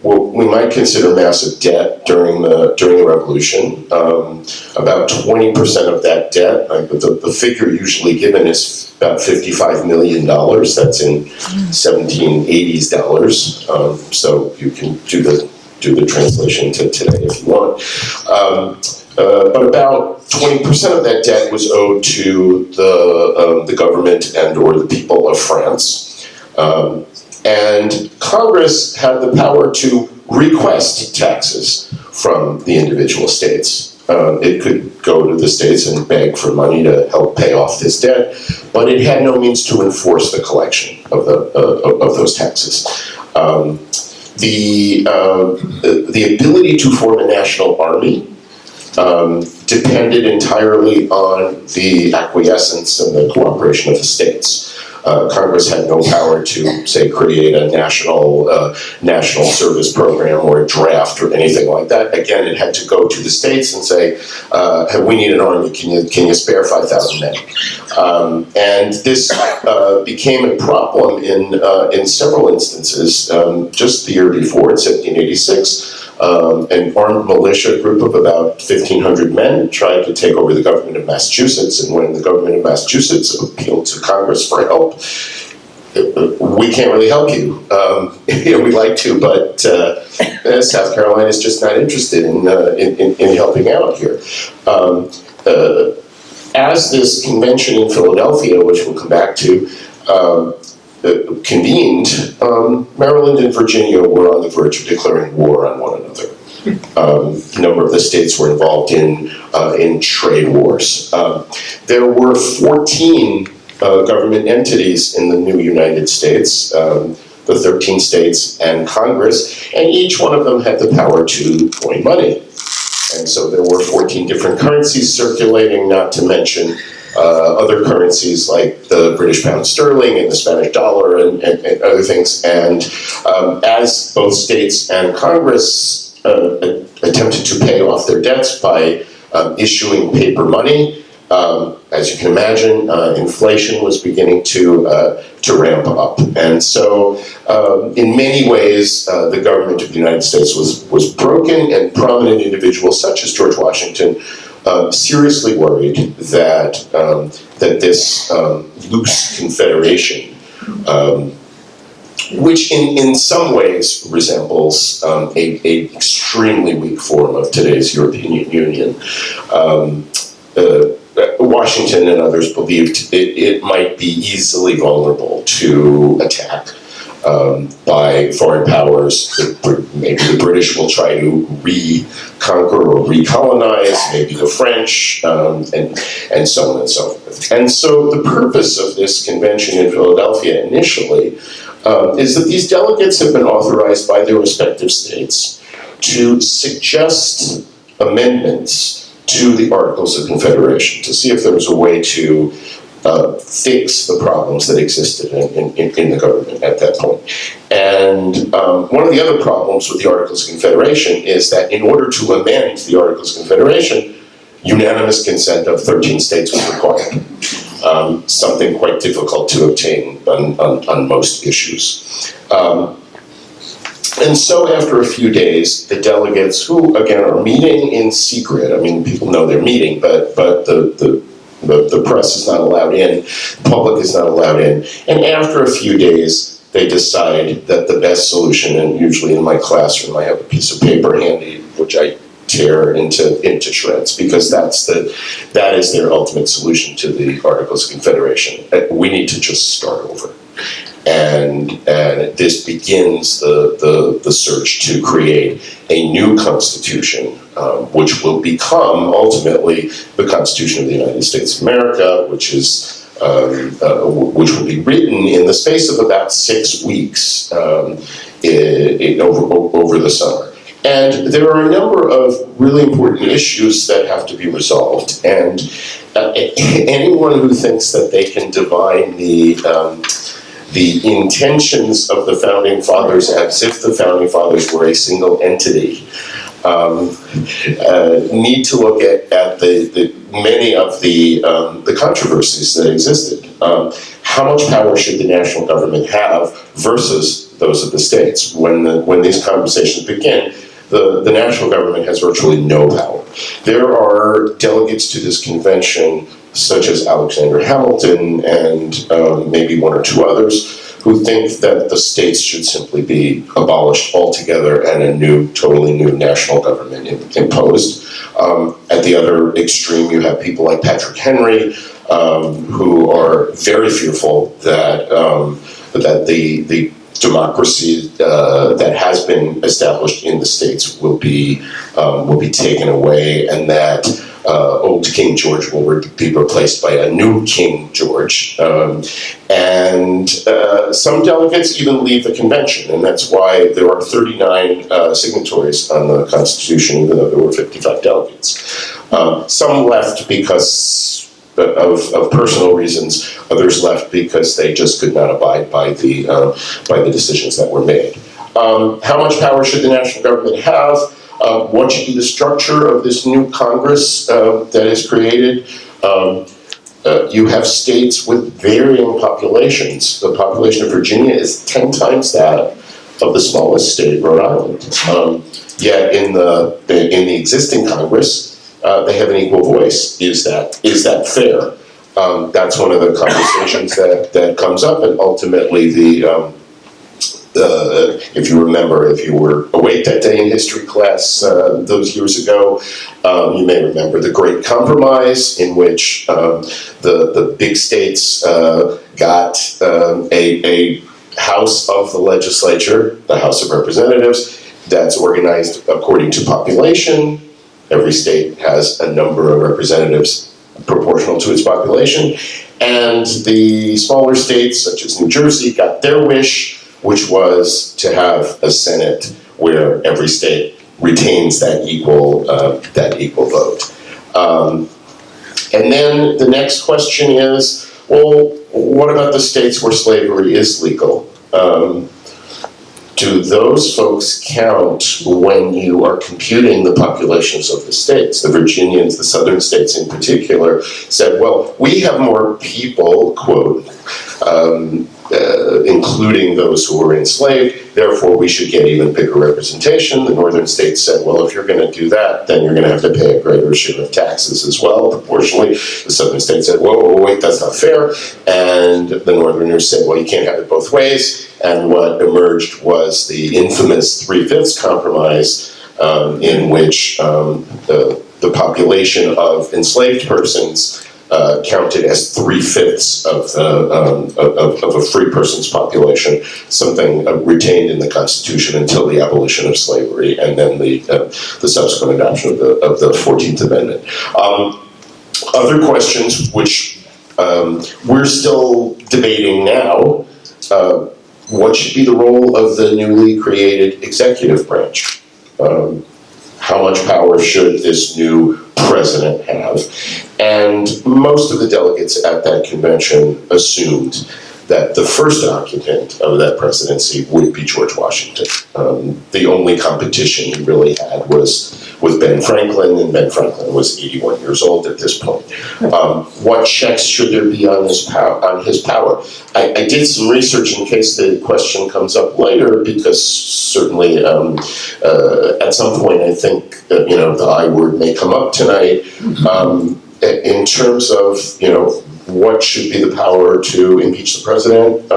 what we might consider massive debt during the Revolution. About 20% of that debt, the figure usually given is about $55 million. That's in 1780s dollars. So you can do the translation to today if you want. But about 20% of that debt was owed to the government and or the people of France. And Congress had the power to request taxes from the individual states. It could go to the states and beg for money to help pay off this debt, but it had no means to enforce the collection of those taxes. The ability to form a national army depended entirely on the acquiescence and the cooperation of the states. Congress had no power to, say, create a national service program or a draft or anything like that. Again, it had to go to the states and say, we need an army, can you spare 5,000 men? And this became a problem in several instances. Just the year before, in 1786, an armed militia group of about 1,500 men tried to take over the government of Massachusetts, and when the government of Massachusetts appealed to Congress for help, we can't really help you. We'd like to, but South Carolina is just not interested in helping out here. As this convention in Philadelphia, which we'll come back to, convened, Maryland and Virginia were on the verge of declaring war on one another. A number of the states were involved in trade wars. There were 14 government entities in the new United States, the 13 states and Congress, and each one of them had the power to coin money. And so there were 14 different currencies circulating, not to mention other currencies like the British pound sterling and the Spanish dollar and other things. And as both states and Congress attempted to pay off their debts by issuing paper money, as you can imagine, inflation was beginning to ramp up. And so in many ways, the government of the United States was broken, and prominent individuals such as George Washington seriously worried that this loose confederation, which in some ways resembles a extremely weak form of today's European Union, Washington and others believed it might be easily vulnerable to attack by foreign powers. Maybe the British will try to reconquer or recolonize, maybe the French, and so on and so forth. And so the purpose of this convention in Philadelphia initially is that these delegates have been authorized by their respective states to suggest amendments to the Articles of Confederation to see if there was a way to fix the problems that existed in the government at that point. And one of the other problems with the Articles of Confederation is that in order to amend the Articles of Confederation, unanimous consent of 13 states was required. Something quite difficult to obtain on most issues. And so after a few days, the delegates, who again are meeting in secret, I mean, people know they're meeting, but the press is not allowed in, the public is not allowed in, and after a few days, they decide that the best solution, and usually in my classroom I have a piece of paper handy, which I tear into shreds, because that is their ultimate solution to the Articles of Confederation. We need to just start over. And this begins the search to create a new constitution, which will become ultimately the Constitution of the United States of America, which will be written in the space of about 6 weeks over the summer. And there are a number of really important issues that have to be resolved. And anyone who thinks that they can divine the intentions of the Founding Fathers as if the Founding Fathers were a single entity need to look at the many of the controversies that existed. How much power should the national government have versus those of the states? When these conversations begin, the national government has virtually no power. There are delegates to this convention, such as Alexander Hamilton and maybe one or two others, who think that the states should simply be abolished altogether and a totally new national government imposed. At the other extreme, you have people like Patrick Henry, who are very fearful that the democracy that has been established in the states will be taken away, and that old King George will be replaced by a new King George. And some delegates even leave the convention, and that's why there are 39 signatories on the Constitution, even though there were 55 delegates. Some left because of personal reasons, others left because they just could not abide by the decisions that were made. How much power should the national government have? What should be the structure of this new Congress that is created? You have states with varying populations. The population of Virginia is 10 times that of the smallest state, Rhode Island. Yet in the existing Congress, they have an equal voice. Is that fair? That's one of the conversations that comes up, and ultimately if you remember, if you were awake that day in history class those years ago, you may remember the Great Compromise, in which the big states got a house of the legislature, the House of Representatives, that's organized according to population. Every state has a number of representatives proportional to its population. And the smaller states, such as New Jersey, got their wish, which was to have a Senate where every state retains that equal vote. And then the next question is, well, what about the states where slavery is legal? Do those folks count when you are computing the populations of the states? The Virginians, the southern states in particular, said, well, we have more people, quote, including those who were enslaved, therefore we should get even bigger representation. The northern states said, well, if you're going to do that, then you're going to have to pay a greater share of taxes as well, proportionally. The southern states said, whoa, wait, that's not fair. And the northerners said, well, you can't have it both ways. And what emerged was the infamous 3/5 compromise, in which the population of enslaved persons counted as 3/5 of a free person's population, something retained in the Constitution until the abolition of slavery and then the subsequent adoption of the 14th Amendment. Other questions which we're still debating now, what should be the role of the newly created executive branch? How much power should this new president have? And most of the delegates at that convention assumed that the first occupant of that presidency would be George Washington. The only competition he really had was with Ben Franklin, and Ben Franklin was 81 years old at this point. What checks should there be on his power? I did some research in case the question comes up later, because certainly at some point I think the I word may come up tonight. In terms of what should be the power to impeach the president,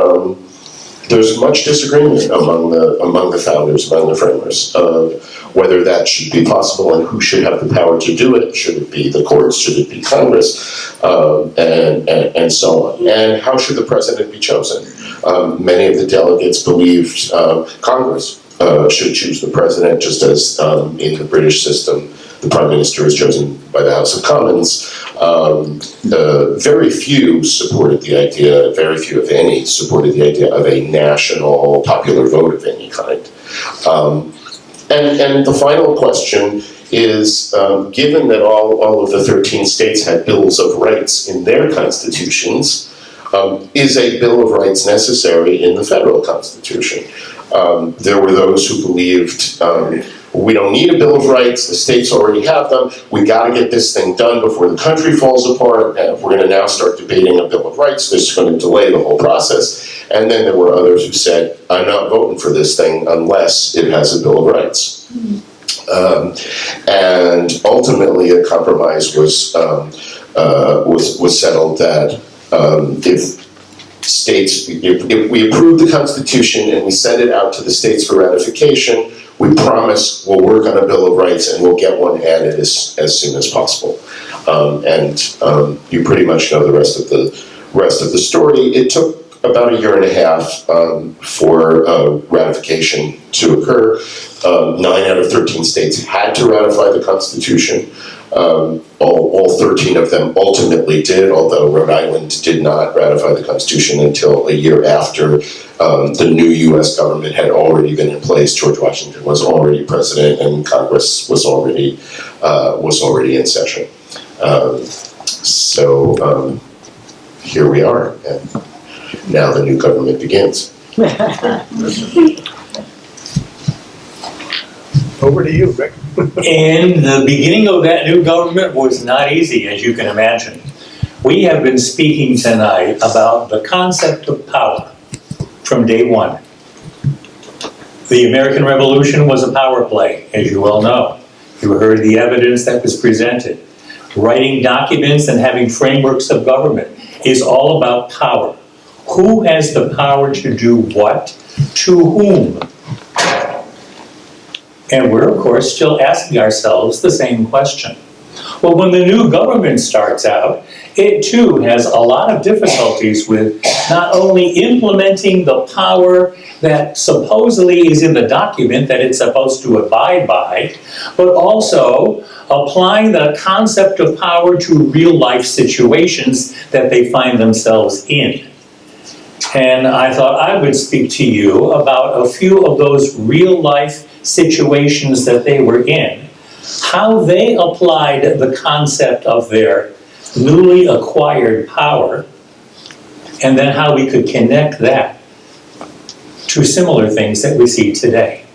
there's much disagreement among the founders, among the framers, of whether that should be possible and who should have the power to do it. Should it be the courts? Should it be Congress? And so on. And how should the president be chosen? Many of the delegates believed Congress should choose the president, just as in the British system, the Prime Minister is chosen by the House of Commons. Very few supported the idea, very few, if any, supported the idea of a national popular vote of any kind. And the final question is, given that all of the 13 states had bills of rights in their constitutions, is a Bill of Rights necessary in the federal Constitution? There were those who believed we don't need a Bill of Rights, the states already have them, we gotta get this thing done before the country falls apart, and if we're gonna now start debating a Bill of Rights, this is gonna delay the whole process. And then there were others who said, I'm not voting for this thing unless it has a Bill of Rights. And ultimately a compromise was settled that if we approve the Constitution and we send it out to the states for ratification, we promise we'll work on a Bill of Rights and we'll get one added as soon as possible. You pretty much know the rest of the story. It took about a year and a half for ratification to occur. 9 out of 13 states had to ratify the Constitution. All 13 of them ultimately did, although Rhode Island did not ratify the Constitution until a year after the new U.S. government had already been in place. George Washington was already president, and Congress was already in session. So here we are, and now the new government begins. Over to you, Rick. And the beginning of that new government was not easy, as you can imagine. We have been speaking tonight about the concept of power from day one. The American Revolution was a power play, as you well know. You heard the evidence that was presented. Writing documents and having frameworks of government is all about power. Who has the power to do what, to whom? And we're, of course, still asking ourselves the same question. Well, when the new government starts out, it too has a lot of difficulties with not only implementing the power that supposedly is in the document that it's supposed to abide by, but also applying the concept of power to real life situations that they find themselves in. And I thought I would speak to you about a few of those real life situations that they were in, how they applied the concept of their newly acquired power, and then how we could connect that to similar things that we see today.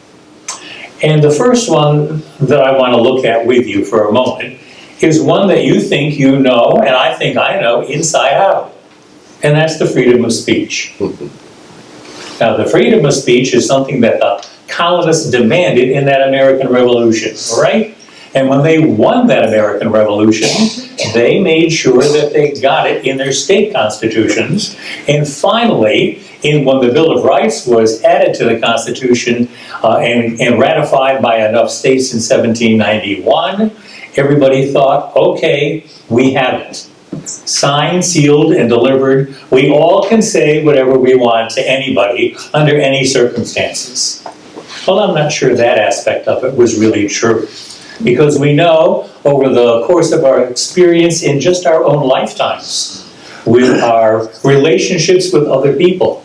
And the first one that I want to look at with you for a moment is one that you think you know, and I think I know inside out, and that's the freedom of speech. Now, the freedom of speech is something that the colonists demanded in that American Revolution, right? And when they won that American Revolution, they made sure that they got it in their state constitutions. And finally, when the Bill of Rights was added to the Constitution and ratified by enough states in 1791, everybody thought, okay, we have it. signed, sealed, and delivered. We all can say whatever we want to anybody under any circumstances. Well, I'm not sure that aspect of it was really true, because we know over the course of our experience in just our own lifetimes, with our relationships with other people,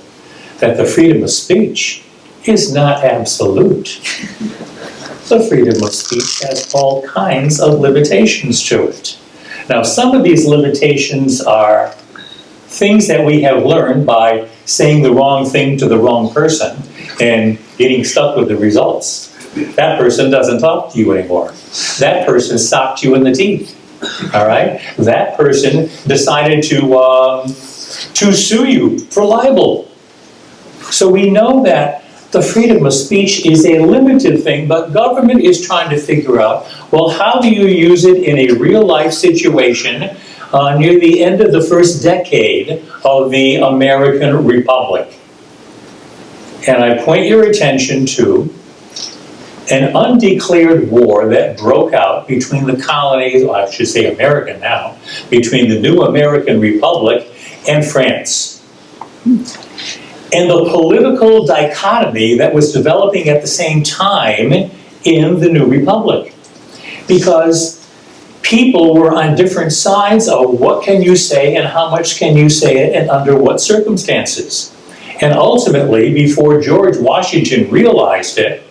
that the freedom of speech is not absolute. The freedom of speech has all kinds of limitations to it. Now, some of these limitations are things that we have learned by saying the wrong thing to the wrong person and getting stuck with the results. That person doesn't talk to you anymore. That person socked you in the teeth, all right? That person decided to sue you for libel. So we know that the freedom of speech is a limited thing, but government is trying to figure out, well, how do you use it in a real-life situation near the end of the first decade of the American Republic? And I point your attention to an undeclared war that broke out between the colonies, well, I should say America now, between the new American Republic and France. And the political dichotomy that was developing at the same time in the new republic. Because people were on different sides of what can you say and how much can you say it and under what circumstances. And ultimately, before George Washington realized it,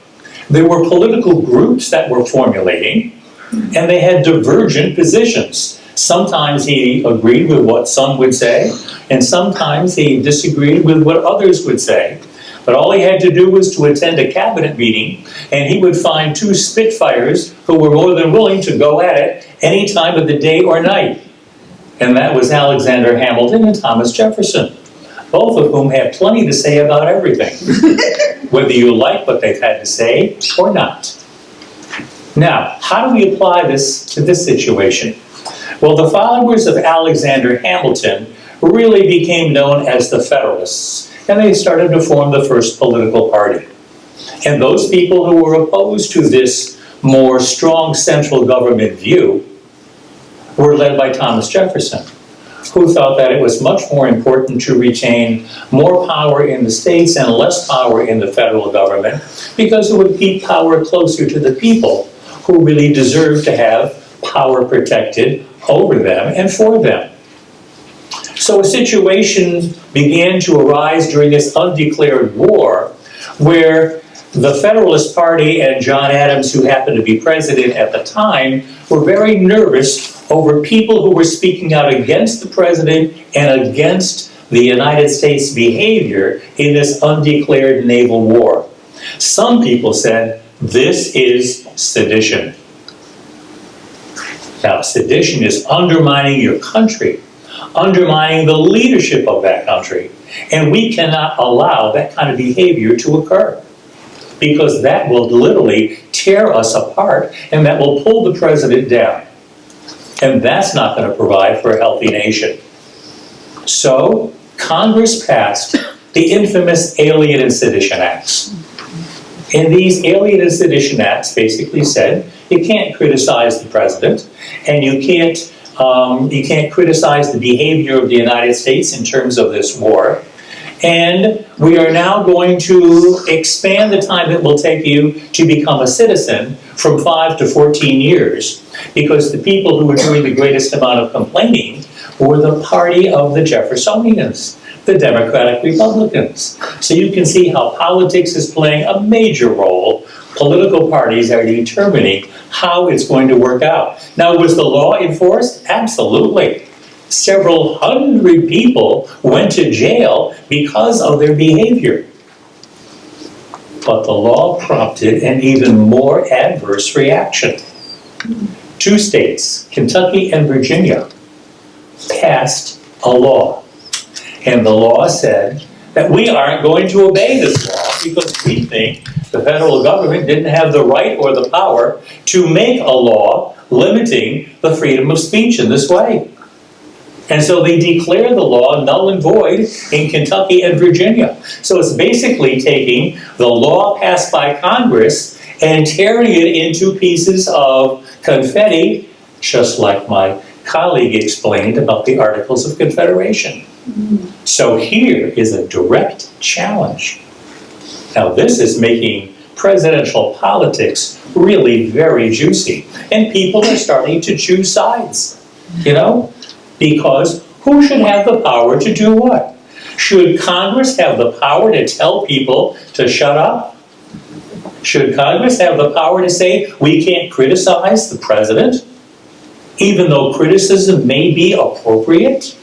there were political groups that were formulating, and they had divergent positions. Sometimes he agreed with what some would say, and sometimes he disagreed with what others would say. But all he had to do was to attend a cabinet meeting, and he would find two Spitfires who were more than willing to go at it any time of the day or night. And that was Alexander Hamilton and Thomas Jefferson, both of whom had plenty to say about everything, whether you like what they've had to say or not. Now, how do we apply this to this situation? Well, the followers of Alexander Hamilton really became known as the Federalists, and they started to form the first political party. And those people who were opposed to this more strong central government view were led by Thomas Jefferson, who thought that it was much more important to retain more power in the states and less power in the federal government, because it would keep power closer to the people who really deserved to have power protected over them and for them. So a situation began to arise during this undeclared war where the Federalist Party and John Adams, who happened to be president at the time, were very nervous over people who were speaking out against the president and against the United States' behavior in this undeclared naval war. Some people said, this is sedition. Now, sedition is undermining your country, undermining the leadership of that country, and we cannot allow that kind of behavior to occur, because that will literally tear us apart, and that will pull the president down. And that's not going to provide for a healthy nation. So, Congress passed the infamous Alien and Sedition Acts. And these Alien and Sedition Acts basically said, you can't criticize the president, and you can't criticize the behavior of the United States in terms of this war. And we are now going to expand the time it will take you to become a citizen from 5 to 14 years, because the people who were doing the greatest amount of complaining were the party of the Jeffersonians, the Democratic Republicans. So you can see how politics is playing a major role. Political parties are determining how it's going to work out. Now, was the law enforced? Absolutely. Several hundred people went to jail because of their behavior. But the law prompted an even more adverse reaction. 2 states, Kentucky and Virginia, passed a law. And the law said that we aren't going to obey this law because we think the federal government didn't have the right or the power to make a law limiting the freedom of speech in this way. And so they declare the law null and void in Kentucky and Virginia. So it's basically taking the law passed by Congress and tearing it into pieces of confetti, just like my colleague explained about the Articles of Confederation. So here is a direct challenge. Now this is making presidential politics really very juicy. And people are starting to choose sides, you know? Because who should have the power to do what? Should Congress have the power to tell people to shut up? Should Congress have the power to say we can't criticize the president, even though criticism may be appropriate?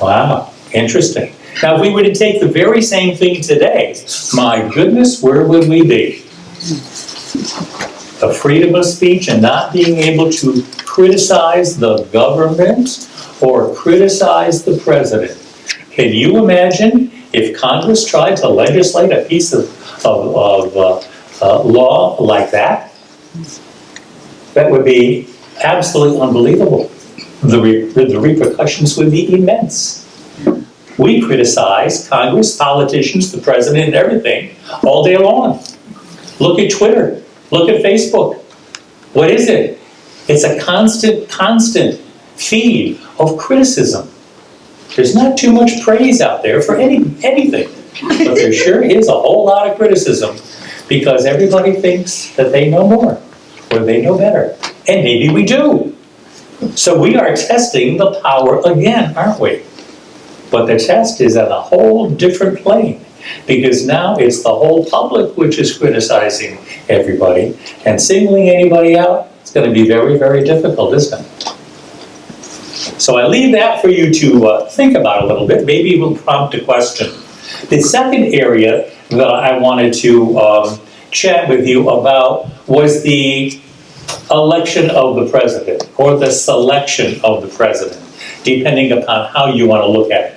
Wow, interesting. Now, if we were to take the very same thing today, my goodness, where would we be? The freedom of speech and not being able to criticize the government or criticize the president. Can you imagine if Congress tried to legislate a piece of law like that? That would be absolutely unbelievable. The repercussions would be immense. We criticize Congress, politicians, the president, and everything all day long. Look at Twitter. Look at Facebook. What is it? It's a constant feed of criticism. There's not too much praise out there for anything, but there sure is a whole lot of criticism because everybody thinks that they know more or they know better, and maybe we do. So we are testing the power again, aren't we? But the test is at a whole different plane because now it's the whole public which is criticizing everybody, and singling anybody out is going to be very, very difficult, isn't it? So I leave that for you to think about a little bit. Maybe it will prompt a question. The second area that I wanted to chat with you about was the election of the president, or the selection of the president, depending upon how you want to look at it.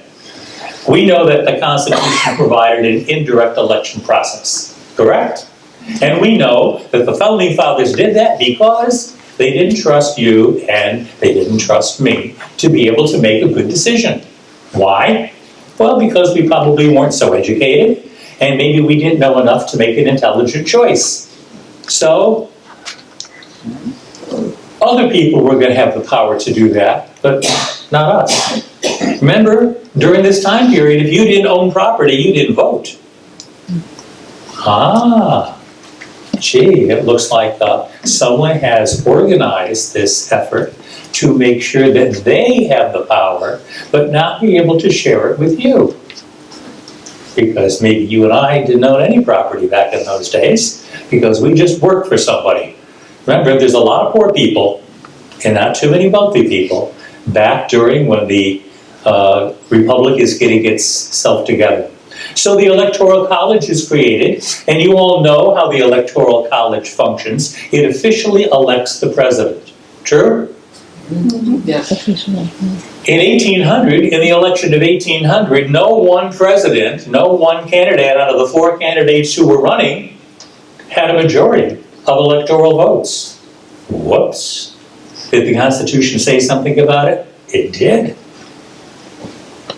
We know that the Constitution provided an indirect election process, correct? And we know that the Founding Fathers did that because they didn't trust you and they didn't trust me to be able to make a good decision. Why? Well, because we probably weren't so educated and maybe we didn't know enough to make an intelligent choice. So, other people were going to have the power to do that, but not us. Remember, during this time period, if you didn't own property, you didn't vote. Gee, it looks like someone has organized this effort to make sure that they have the power, but not be able to share it with you. Because maybe you and I didn't own any property back in those days, because we just worked for somebody. Remember, there's a lot of poor people, and not too many wealthy people, back during when the Republic is getting itself together. So the Electoral College is created, and you all know how the Electoral College functions. It officially elects the president. True? Yes. In 1800, in the election of 1800, no one president, no one candidate out of the four candidates who were running had a majority of electoral votes. Whoops. Did the Constitution say something about it? It did.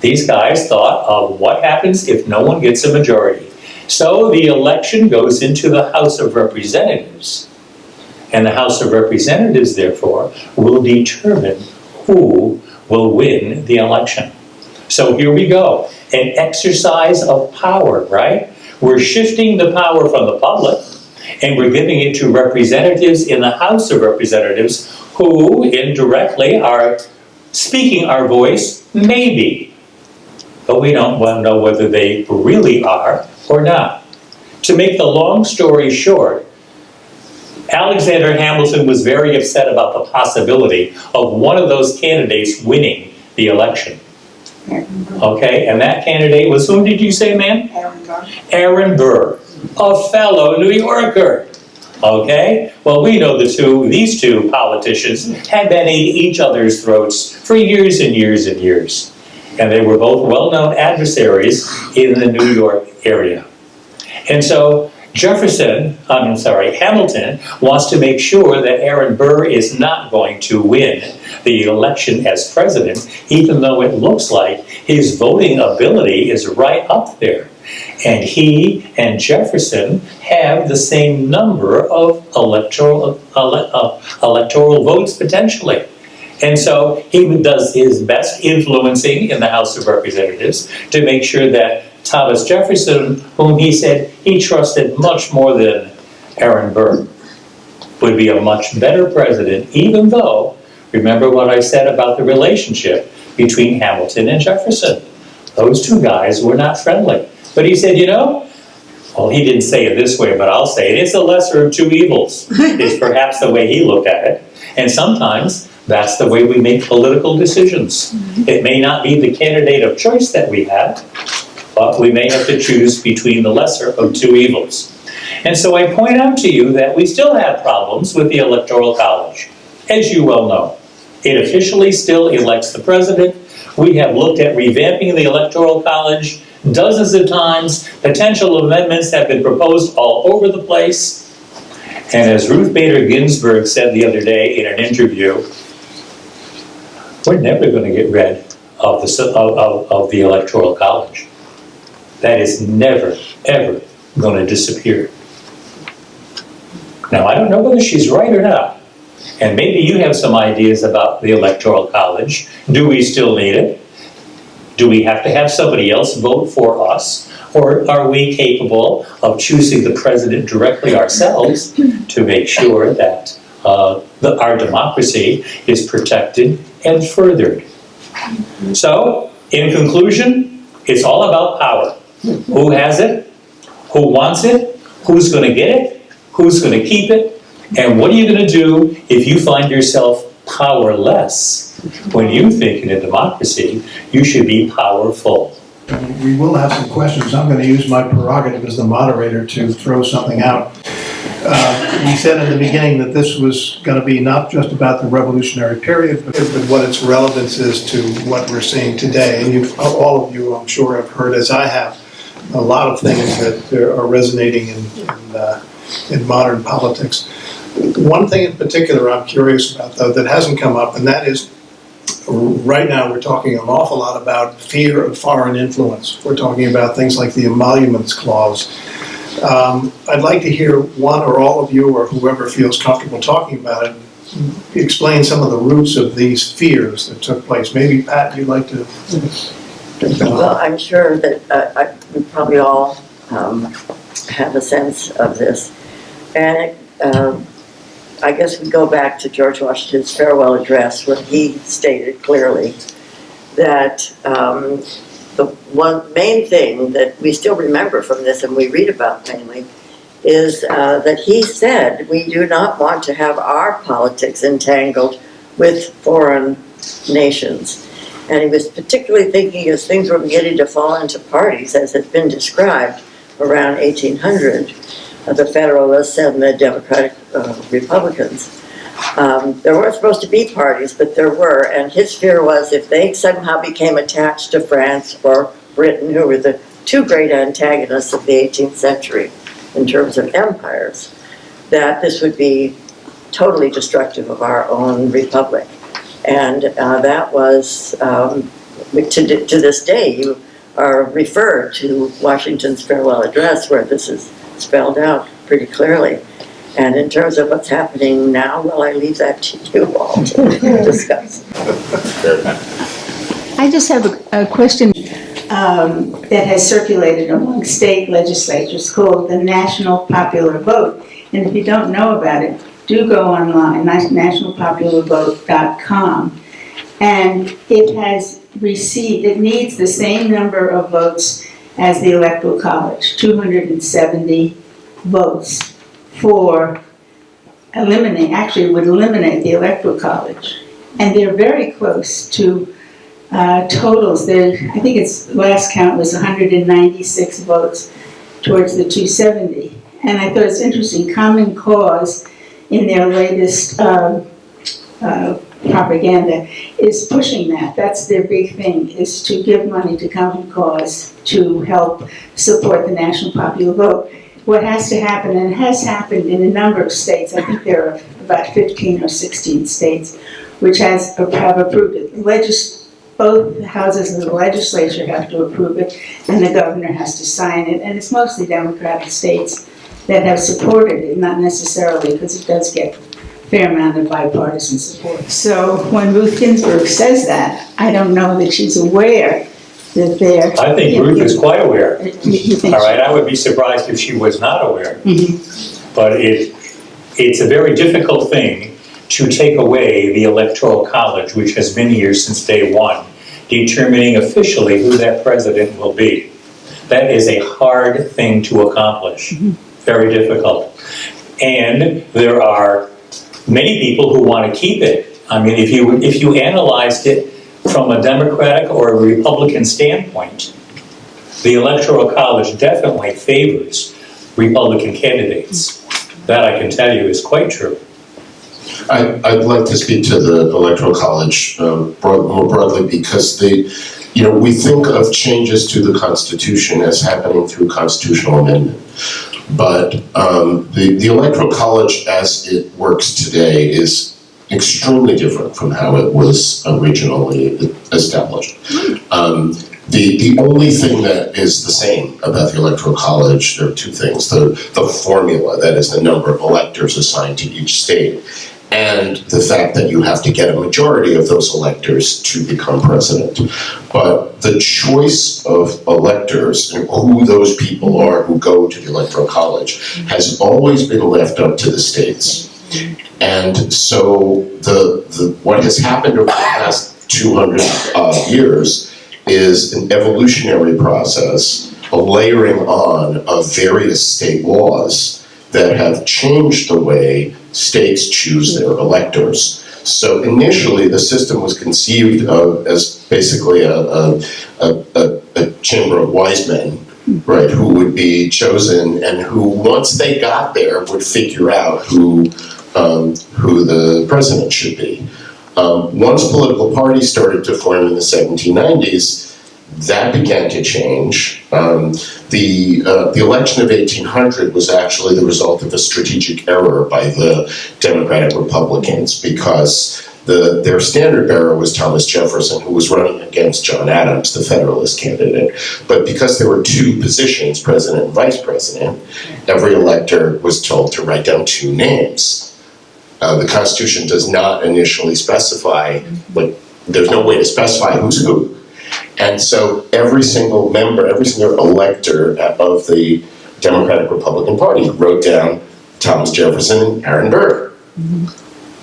These guys thought of what happens if no one gets a majority. So the election goes into the House of Representatives. And the House of Representatives, therefore, will determine who will win the election. So here we go. An exercise of power, right? We're shifting the power from the public, and we're giving it to representatives in the House of Representatives who indirectly are speaking our voice, maybe. But we don't want to know whether they really are or not. To make the long story short, Alexander Hamilton was very upset about the possibility of one of those candidates winning the election. Okay, and that candidate was, whom did you say, ma'am? Aaron Burr. Aaron Burr, a fellow New Yorker. Okay, well, we know these two politicians had been at each other's throats for years and years and years. And they were both well-known adversaries in the New York area. And so Hamilton wants to make sure that Aaron Burr is not going to win the election as president, even though it looks like his voting ability is right up there. And he and Jefferson have the same number of electoral votes potentially. And so he does his best influencing in the House of Representatives to make sure that Thomas Jefferson, whom he said he trusted much more than Aaron Burr, would be a much better president, even though, remember what I said about the relationship between Hamilton and Jefferson. Those two guys were not friendly. But he said, well, he didn't say it this way, but I'll say it, it's the lesser of two evils. It's perhaps the way he looked at it. And sometimes that's the way we make political decisions. It may not be the candidate of choice that we have, but we may have to choose between the lesser of two evils. And so I point out to you that we still have problems with the Electoral College, as you well know. It officially still elects the president. We have looked at revamping the Electoral College dozens of times. Potential amendments have been proposed all over the place. And as Ruth Bader Ginsburg said the other day in an interview, we're never going to get rid of the Electoral College. That is never, ever going to disappear. Now, I don't know whether she's right or not. And maybe you have some ideas about the Electoral College. Do we still need it? Do we have to have somebody else vote for us? Or are we capable of choosing the president directly ourselves to make sure that our democracy is protected and furthered? So, in conclusion, it's all about power. Who has it? Who wants it? Who's going to get it? Who's going to keep it? And what are you going to do if you find yourself powerless? When you think in a democracy, you should be powerful. We will have some questions. I'm going to use my prerogative as the moderator to throw something out. We said in the beginning that this was going to be not just about the revolutionary period, but what its relevance is to what we're seeing today. And all of you, I'm sure, have heard, as I have, a lot of things that are resonating in modern politics. One thing in particular I'm curious about, though, that hasn't come up, and that is, right now we're talking an awful lot about fear of foreign influence. We're talking about things like the Emoluments Clause. I'd like to hear one or all of you, or whoever feels comfortable talking about it, explain some of the roots of these fears that took place. Maybe, Pat, you'd like to take that on? Well, I'm sure that we probably all have a sense of this. And I guess we go back to George Washington's farewell address, where he stated clearly that the one main thing that we still remember from this, and we read about mainly, is that he said we do not want to have our politics entangled with foreign nations. And he was particularly thinking as things were beginning to fall into parties, as had been described around 1800, the Federalists and the Democratic Republicans. There weren't supposed to be parties, but there were, and his fear was if they somehow became attached to France or Britain, who were the two great antagonists of the 18th century in terms of empires, that this would be totally destructive of our own republic. And that was, to this day, you are referred to Washington's farewell address, where this is spelled out pretty clearly. And in terms of what's happening now, well, I leave that to you all to discuss. I just have a question that has circulated among state legislatures called the National Popular Vote. And if you don't know about it, do go online, nationalpopularvote.com. And it has received, it needs the same number of votes as the Electoral College, 270 votes for would eliminate the Electoral College. And they're very close to totals. I think its last count was 196 votes towards the 270. And I thought it's interesting, Common Cause in their latest propaganda is pushing that. That's their big thing, is to give money to Common Cause to help support the national popular vote. What has to happen, and it has happened in a number of states, I think there are about 15 or 16 states, which have approved it. Both houses of the legislature have to approve it, and the governor has to sign it, and it's mostly Democratic states that have supported it, not necessarily because it does get fair amount of bipartisan support. So when Ruth Ginsburg says that, I don't know that she's aware that they're. I think Ruth is quite aware. You think? All right, I would be surprised if she was not aware. Mhm. But it's a very difficult thing to take away the Electoral College, which has been here since day one, determining officially who that president will be. That is a hard thing to accomplish, very difficult. And there are many people who want to keep it. I mean, if you analyzed it from a Democratic or a Republican standpoint, the Electoral College definitely favors Republican candidates. That I can tell you is quite true. I'd like to speak to the Electoral College more broadly because we think of changes to the Constitution as happening through constitutional amendment. But the Electoral College as it works today is extremely different from how it was originally established. The only thing that is the same about the Electoral College, there are two things. The formula, that is the number of electors assigned to each state, and the fact that you have to get a majority of those electors to become president. But the choice of electors and who those people are who go to the Electoral College has always been left up to the states. And so what has happened over the past 200 years is an evolutionary process, a layering on of various state laws that have changed the way states choose their electors. So initially, the system was conceived of as basically a chamber of wise men, right, who would be chosen and who, once they got there, would figure out who the president should be. Once political parties started to form in the 1790s, that began to change. The election of 1800 was actually the result of a strategic error by the Democratic Republicans because their standard bearer was Thomas Jefferson, who was running against John Adams, the Federalist candidate. But because there were two positions, president and vice president, every elector was told to write down two names. The Constitution does not initially specify, there's no way to specify who's who. And so every single member, every single elector of the Democratic Republican Party wrote down Thomas Jefferson and Aaron Burr.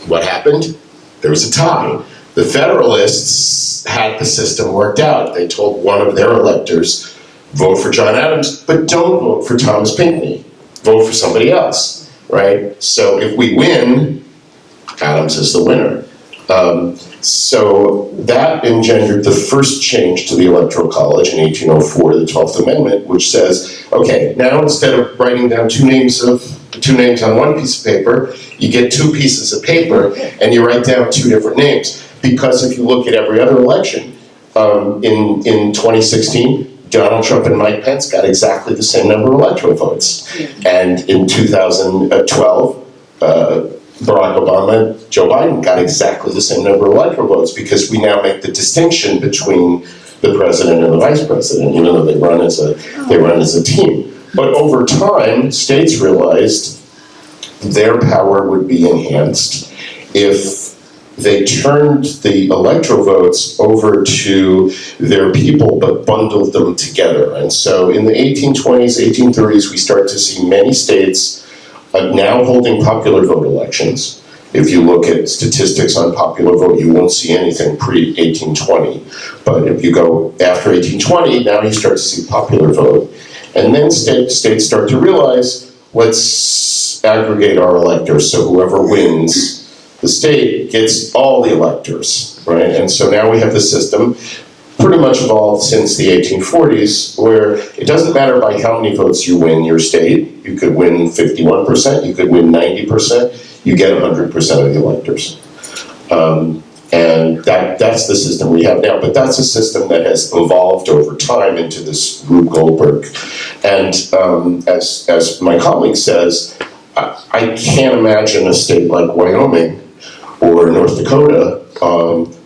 What happened? There was a tie. The Federalists had the system worked out. They told one of their electors, vote for John Adams, but don't vote for Thomas Pinckney. Vote for somebody else, right? So if we win, Adams is the winner. So that engendered the first change to the Electoral College in 1804, the 12th Amendment, which says, okay, now instead of writing down two names on one piece of paper, you get two pieces of paper and you write down two different names. Because if you look at every other election, in 2016, Donald Trump and Mike Pence got exactly the same number of electoral votes. And in 2012, Barack Obama and Joe Biden got exactly the same number of electoral votes because we now make the distinction between the president and the vice president, even though they run as a team. But over time, states realized their power would be enhanced if they turned the electoral votes over to their people but bundled them together. And so in the 1820s, 1830s, we start to see many states now holding popular vote elections. If you look at statistics on popular vote, you won't see anything pre-1820. But if you go after 1820, now you start to see popular vote. And then states start to realize, let's aggregate our electors, so whoever wins the state gets all the electors, right? And so now we have the system pretty much evolved since the 1840s, where it doesn't matter by how many votes you win your state. You could win 51%, you could win 90%, you get 100% of the electors. And that's the system we have now, but that's a system that has evolved over time into this Rube Goldberg. And as my colleague says, I can't imagine a state like Wyoming or North Dakota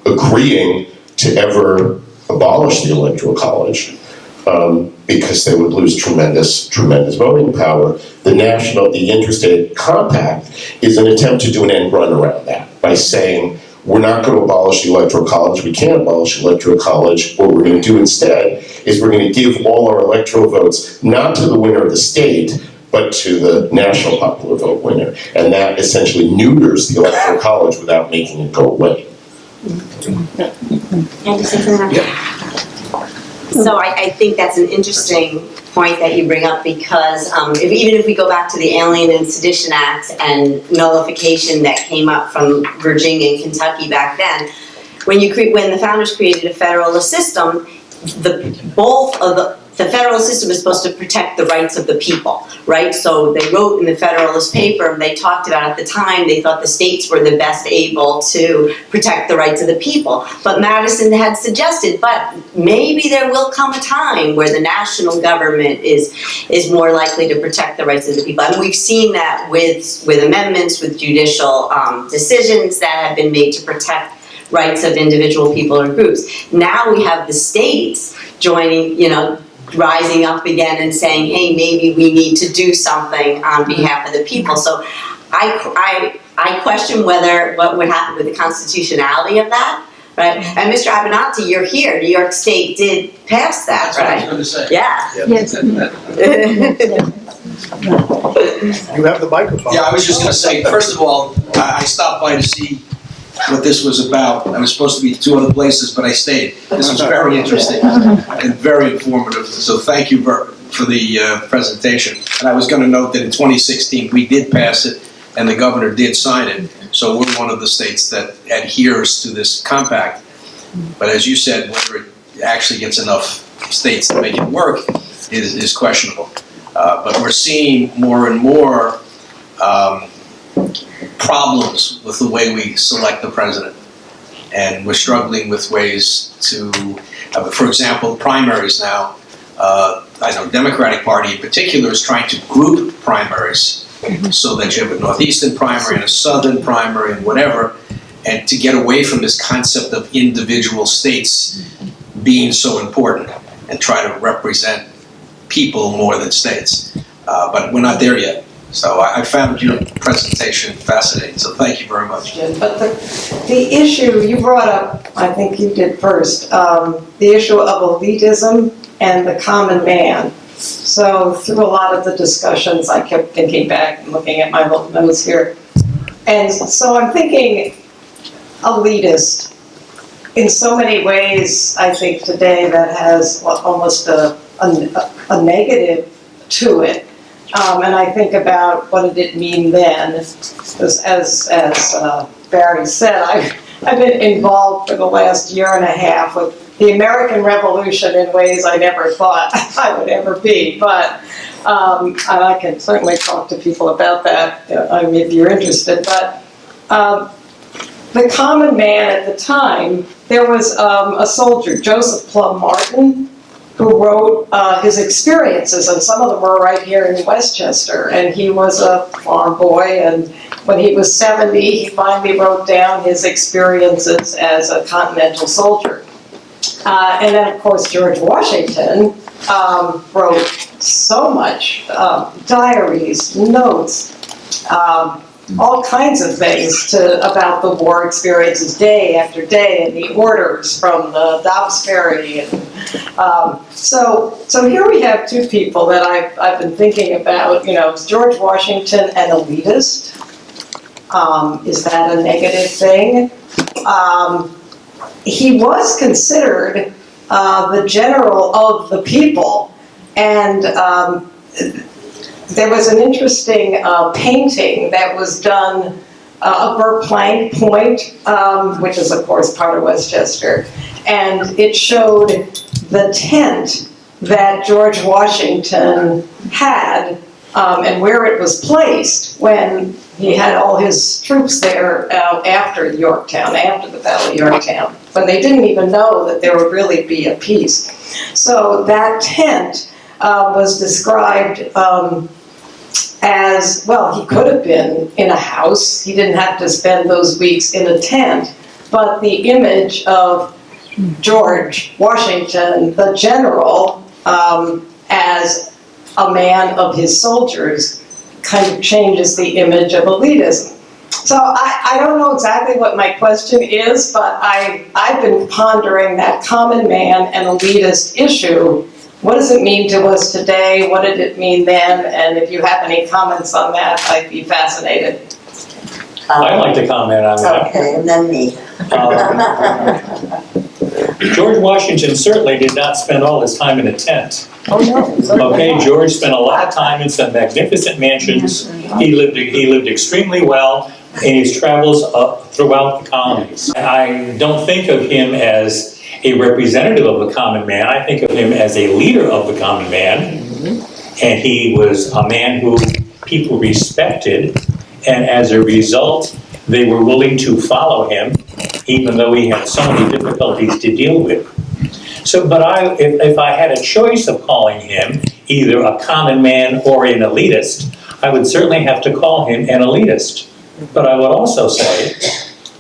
agreeing to ever abolish the Electoral College. because they would lose tremendous voting power. The interstate compact is an attempt to do an end run around that by saying, we're not going to abolish the electoral college, we can't abolish the electoral college. What we're going to do instead is we're going to give all our electoral votes not to the winner of the state, but to the national popular vote winner. And that essentially neuters the electoral college without making it go away. So I think that's an interesting point that you bring up, because even if we go back to the Alien and Sedition Act and nullification that came up from Virginia and Kentucky back then, when the founders created a federalist system, the federalist system is supposed to protect the rights of the people, right? So they wrote in the Federalist paper, they talked about at the time, they thought the states were the best able to protect the rights of the people. But Madison had suggested, but maybe there will come a time where the national government is more likely to protect the rights of the people. And we've seen that with amendments, with judicial decisions that have been made to protect rights of individual people or groups. Now we have the states joining, rising up again and saying, hey, maybe we need to do something on behalf of the people. So I question what would happen with the constitutionality of that, right? And Mr. Abenanti, you're here. New York State did pass that, right? That's what I was going to say. Yeah. Yes. You have the microphone. Yeah, I was just going to say, first of all, I stopped by to see what this was about. I was supposed to be 2 other places, but I stayed. This was very interesting and very informative. So thank you for the presentation. And I was going to note that in 2016, we did pass it, and the governor did sign it. So we're one of the states that adheres to this compact. But as you said, whether it actually gets enough states to make it work is questionable. But we're seeing more and more problems with the way we select the president. And we're struggling with ways to, for example, primaries now. I know Democratic Party in particular is trying to group primaries so that you have a Northeastern primary and a Southern primary and whatever, and to get away from this concept of individual states being so important and try to represent people more than states. But we're not there yet. So I found your presentation fascinating, so thank you very much. But the issue you brought up, I think you did first, the issue of elitism and the common man. So through a lot of the discussions, I kept thinking back and looking at my little notes here. And so I'm thinking elitist in so many ways, I think today that has almost a negative to it. And I think about what did it mean then, because as Barry said, I've been involved for the last year and a half with the American Revolution in ways I never thought I would ever be. But and I can certainly talk to people about that if you're interested. But the common man at the time, there was a soldier, Joseph Plum Martin, who wrote his experiences, and some of them were right here in Westchester. And he was a farm boy, and when he was 70, he finally wrote down his experiences as a Continental soldier. And then, of course, George Washington wrote so much, diaries, notes, all kinds of things about the war experiences day after day, and the orders from the Dobbs Ferry. And, so here we have two people that I've been thinking about. Is George Washington an elitist? Is that a negative thing? He was considered the general of the people, and there was an interesting painting that was done of Verplanck Point, which is of course part of Westchester, and it showed the tent that George Washington had and where it was placed when he had all his troops there after Yorktown, after the Battle of Yorktown, when they didn't even know that there would really be a peace. So that tent was described as, well, he could have been in a house. He didn't have to spend those weeks in a tent. But the image of George Washington, the general, as a man of his soldiers kind of changes the image of elitism. So I don't know exactly what my question is, but I've been pondering that common man and elitist issue. What does it mean to us today? What did it mean then? And if you have any comments on that, I'd be fascinated. I'd like to comment on that. Okay, and then me. George Washington certainly did not spend all his time in a tent. Oh, no. Okay, George spent a lot of time in some magnificent mansions. He lived extremely well in his travels throughout the colonies. I don't think of him as a representative of the common man. I think of him as a leader of the common man. And he was a man who people respected, and as a result, they were willing to follow him, even though he had so many difficulties to deal with. So, but if I had a choice of calling him either a common man or an elitist, I would certainly have to call him an elitist. But I would also say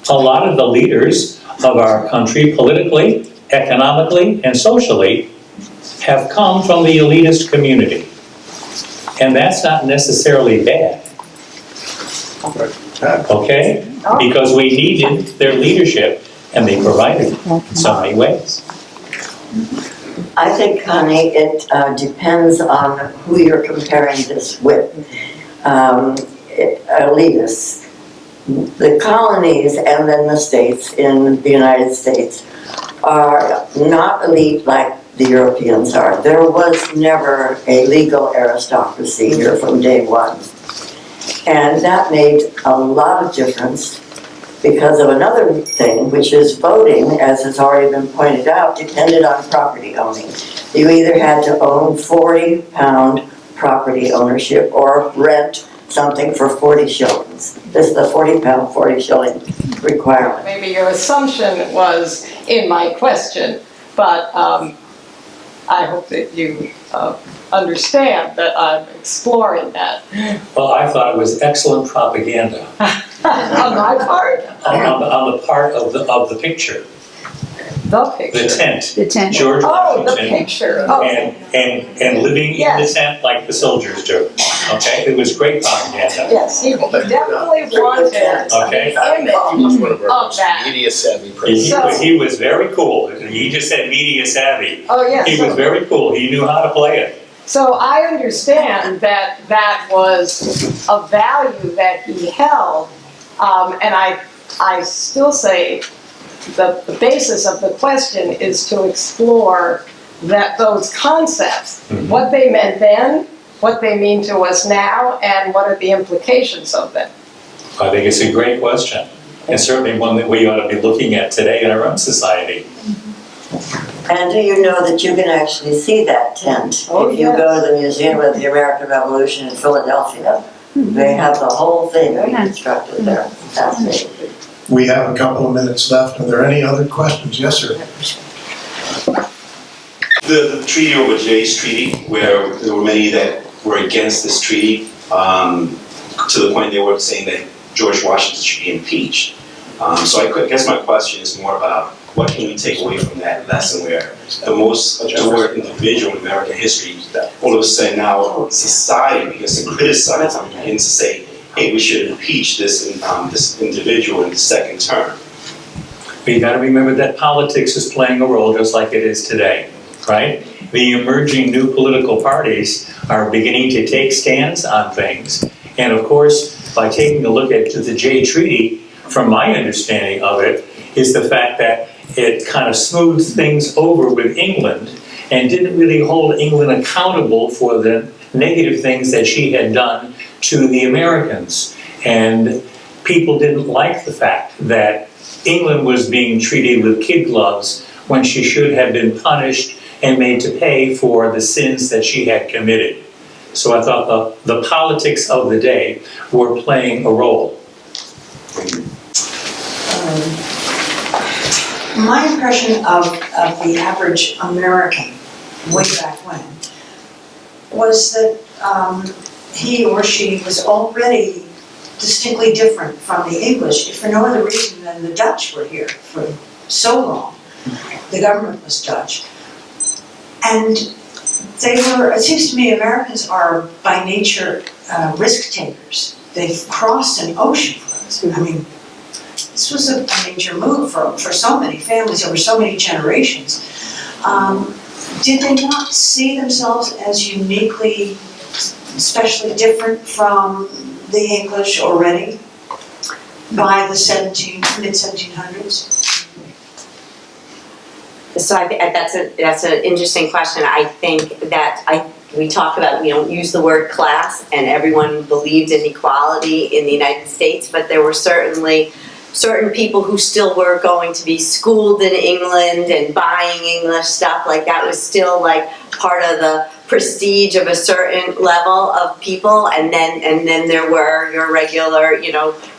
a lot of the leaders of our country, politically, economically, and socially, have come from the elitist community. And that's not necessarily bad. Okay? Because we needed their leadership, and they provided it in so many ways. I think, Connie, it depends on who you're comparing this with. Elitists. The colonies and then the states in the United States are not elite like the Europeans are. There was never a legal aristocracy here from day one. And that made a lot of difference because of another thing, which is voting, as has already been pointed out, depended on property owning. You either had to own 40-pound property ownership or rent something for 40 shillings. This is the 40-pound, 40 shilling requirement. Maybe your assumption was in my question, but I hope that you understand that I'm exploring that. Well, I thought it was excellent propaganda. On my part? On the part of the picture. The picture. The tent. The tent. George Oh, the Washington. picture. And living in the Yes. tent like the soldiers do. Okay, it was great propaganda. Yes, he definitely wanted Okay. the image of that. Media savvy person. So- He was very cool. He just said media savvy. Oh, yes. He was very cool. He knew how to play it. So I understand that that was a value that he held, and I still say the basis of the question is to explore those concepts, what they meant then, what they mean to us now, and what are the implications of them. I think it's a great question, and certainly one that we ought to be looking at today in our own society. And do you know that you can actually see that tent? Oh, if you yes. go to the Museum of the American Revolution in Philadelphia, they have the whole thing reconstructed there. Fascinating. We have a couple of minutes left. Are there any other questions? Yes, sir. The treaty over Jay's Treaty, where there were many that were against this treaty, to the point they were saying that George Washington should be impeached. So I guess my question is more about what can we take away from that lesson where the most adored individual in American history, all of a sudden now society begins to criticize him and begins to say, hey, we should impeach this individual in the second term. But you got to remember that politics is playing a role just like it is today, right? The emerging new political parties are beginning to take stands on things. And of course, by taking a look at the Jay Treaty, from my understanding of it, is the fact that it kind of smoothed things over with England and didn't really hold England accountable for the negative things that she had done to the Americans. And people didn't like the fact that England was being treated with kid gloves when she should have been punished and made to pay for the sins that she had committed. So I thought the politics of the day were playing a role. My impression of the average American way back when was that he or she was already distinctly different from the English, if for no other reason than the Dutch were here for so long. The government was Dutch. And it seems to me Americans are by nature risk takers. They've crossed an ocean for us. I mean, this was a major move for so many families over so many generations. Did they not see themselves as uniquely, especially different from the English already by the mid-1700s? So that's an interesting question. I think that we talk about, we don't use the word class, and everyone believed in equality in the United States, but there were certainly certain people who still were going to be schooled in England and buying English stuff. Like that was still like part of the prestige of a certain level of people, and then there were your regular,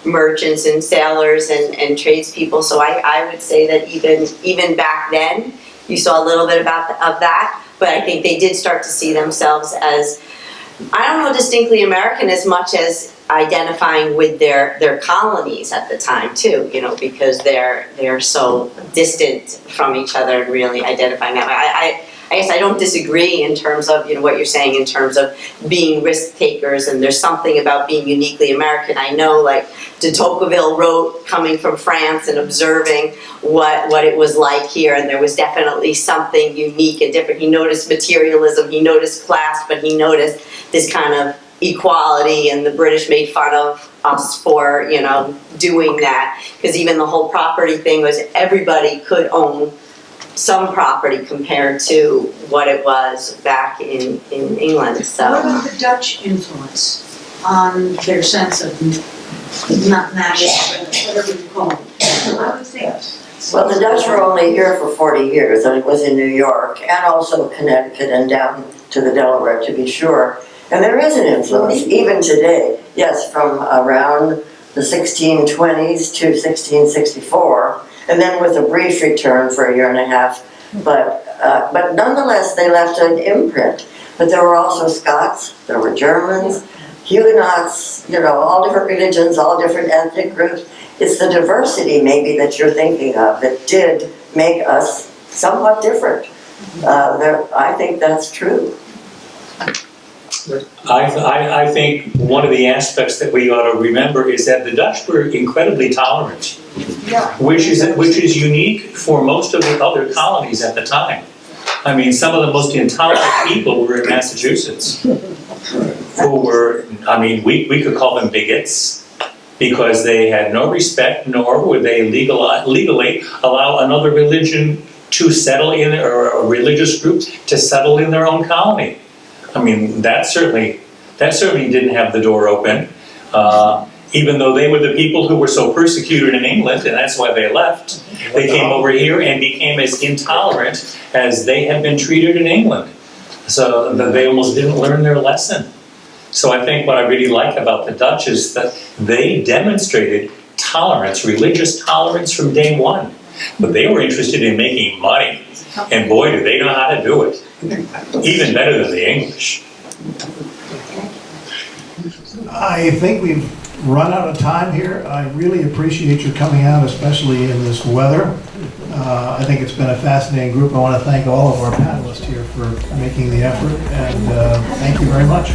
merchants and sailors and tradespeople. So I would say that even back then, you saw a little bit of that, but I think they did start to see themselves as, I don't know, distinctly American as much as identifying with their colonies at the time too, because they're so distant from each other and really identifying that way. I guess I don't disagree in terms of what you're saying in terms of being risk takers, and there's something about being uniquely American. I know, like de Tocqueville wrote coming from France and observing what it was like here, and there was definitely something unique and different. He noticed materialism, he noticed class, but he noticed this kind of equality, and the British made fun of us for doing that, because even the whole property thing was everybody could own some property compared to what it was back in England. So What about the Dutch influence on their sense of not national, whatever you call it? I would think. Well, the Dutch were only here for 40 years, and it was in New York, and also Connecticut and down to the Delaware, to be sure. And there is an influence, even today, yes, from around the 1620s to 1664, and then with a brief return for a year and a half. But nonetheless, they left an imprint. But there were also Scots, there were Germans, Huguenots, all different religions, all different ethnic groups. It's the diversity maybe that you're thinking of that did make us somewhat different. I think that's true. I think one of the aspects that we ought to remember is that the Dutch were incredibly tolerant, which is unique for most of the other colonies at the time. I mean, some of the most intolerant people were in Massachusetts, who were, we could call them bigots, because they had no respect, nor would they legally allow another religion to settle in, or a religious group to settle in their own colony. I mean, that certainly didn't have the door open, even though they were the people who were so persecuted in England, and that's why they left. They came over here and became as intolerant as they had been treated in England. So that they almost didn't learn their lesson. So I think what I really like about the Dutch is that they demonstrated tolerance, religious tolerance from day one. But they were interested in making money, and boy, do they know how to do it. Even better than the English. I think we've run out of time here. I really appreciate your coming out, especially in this weather. I think it's been a fascinating group. I want to thank all of our panelists here for making the effort, and thank you very much.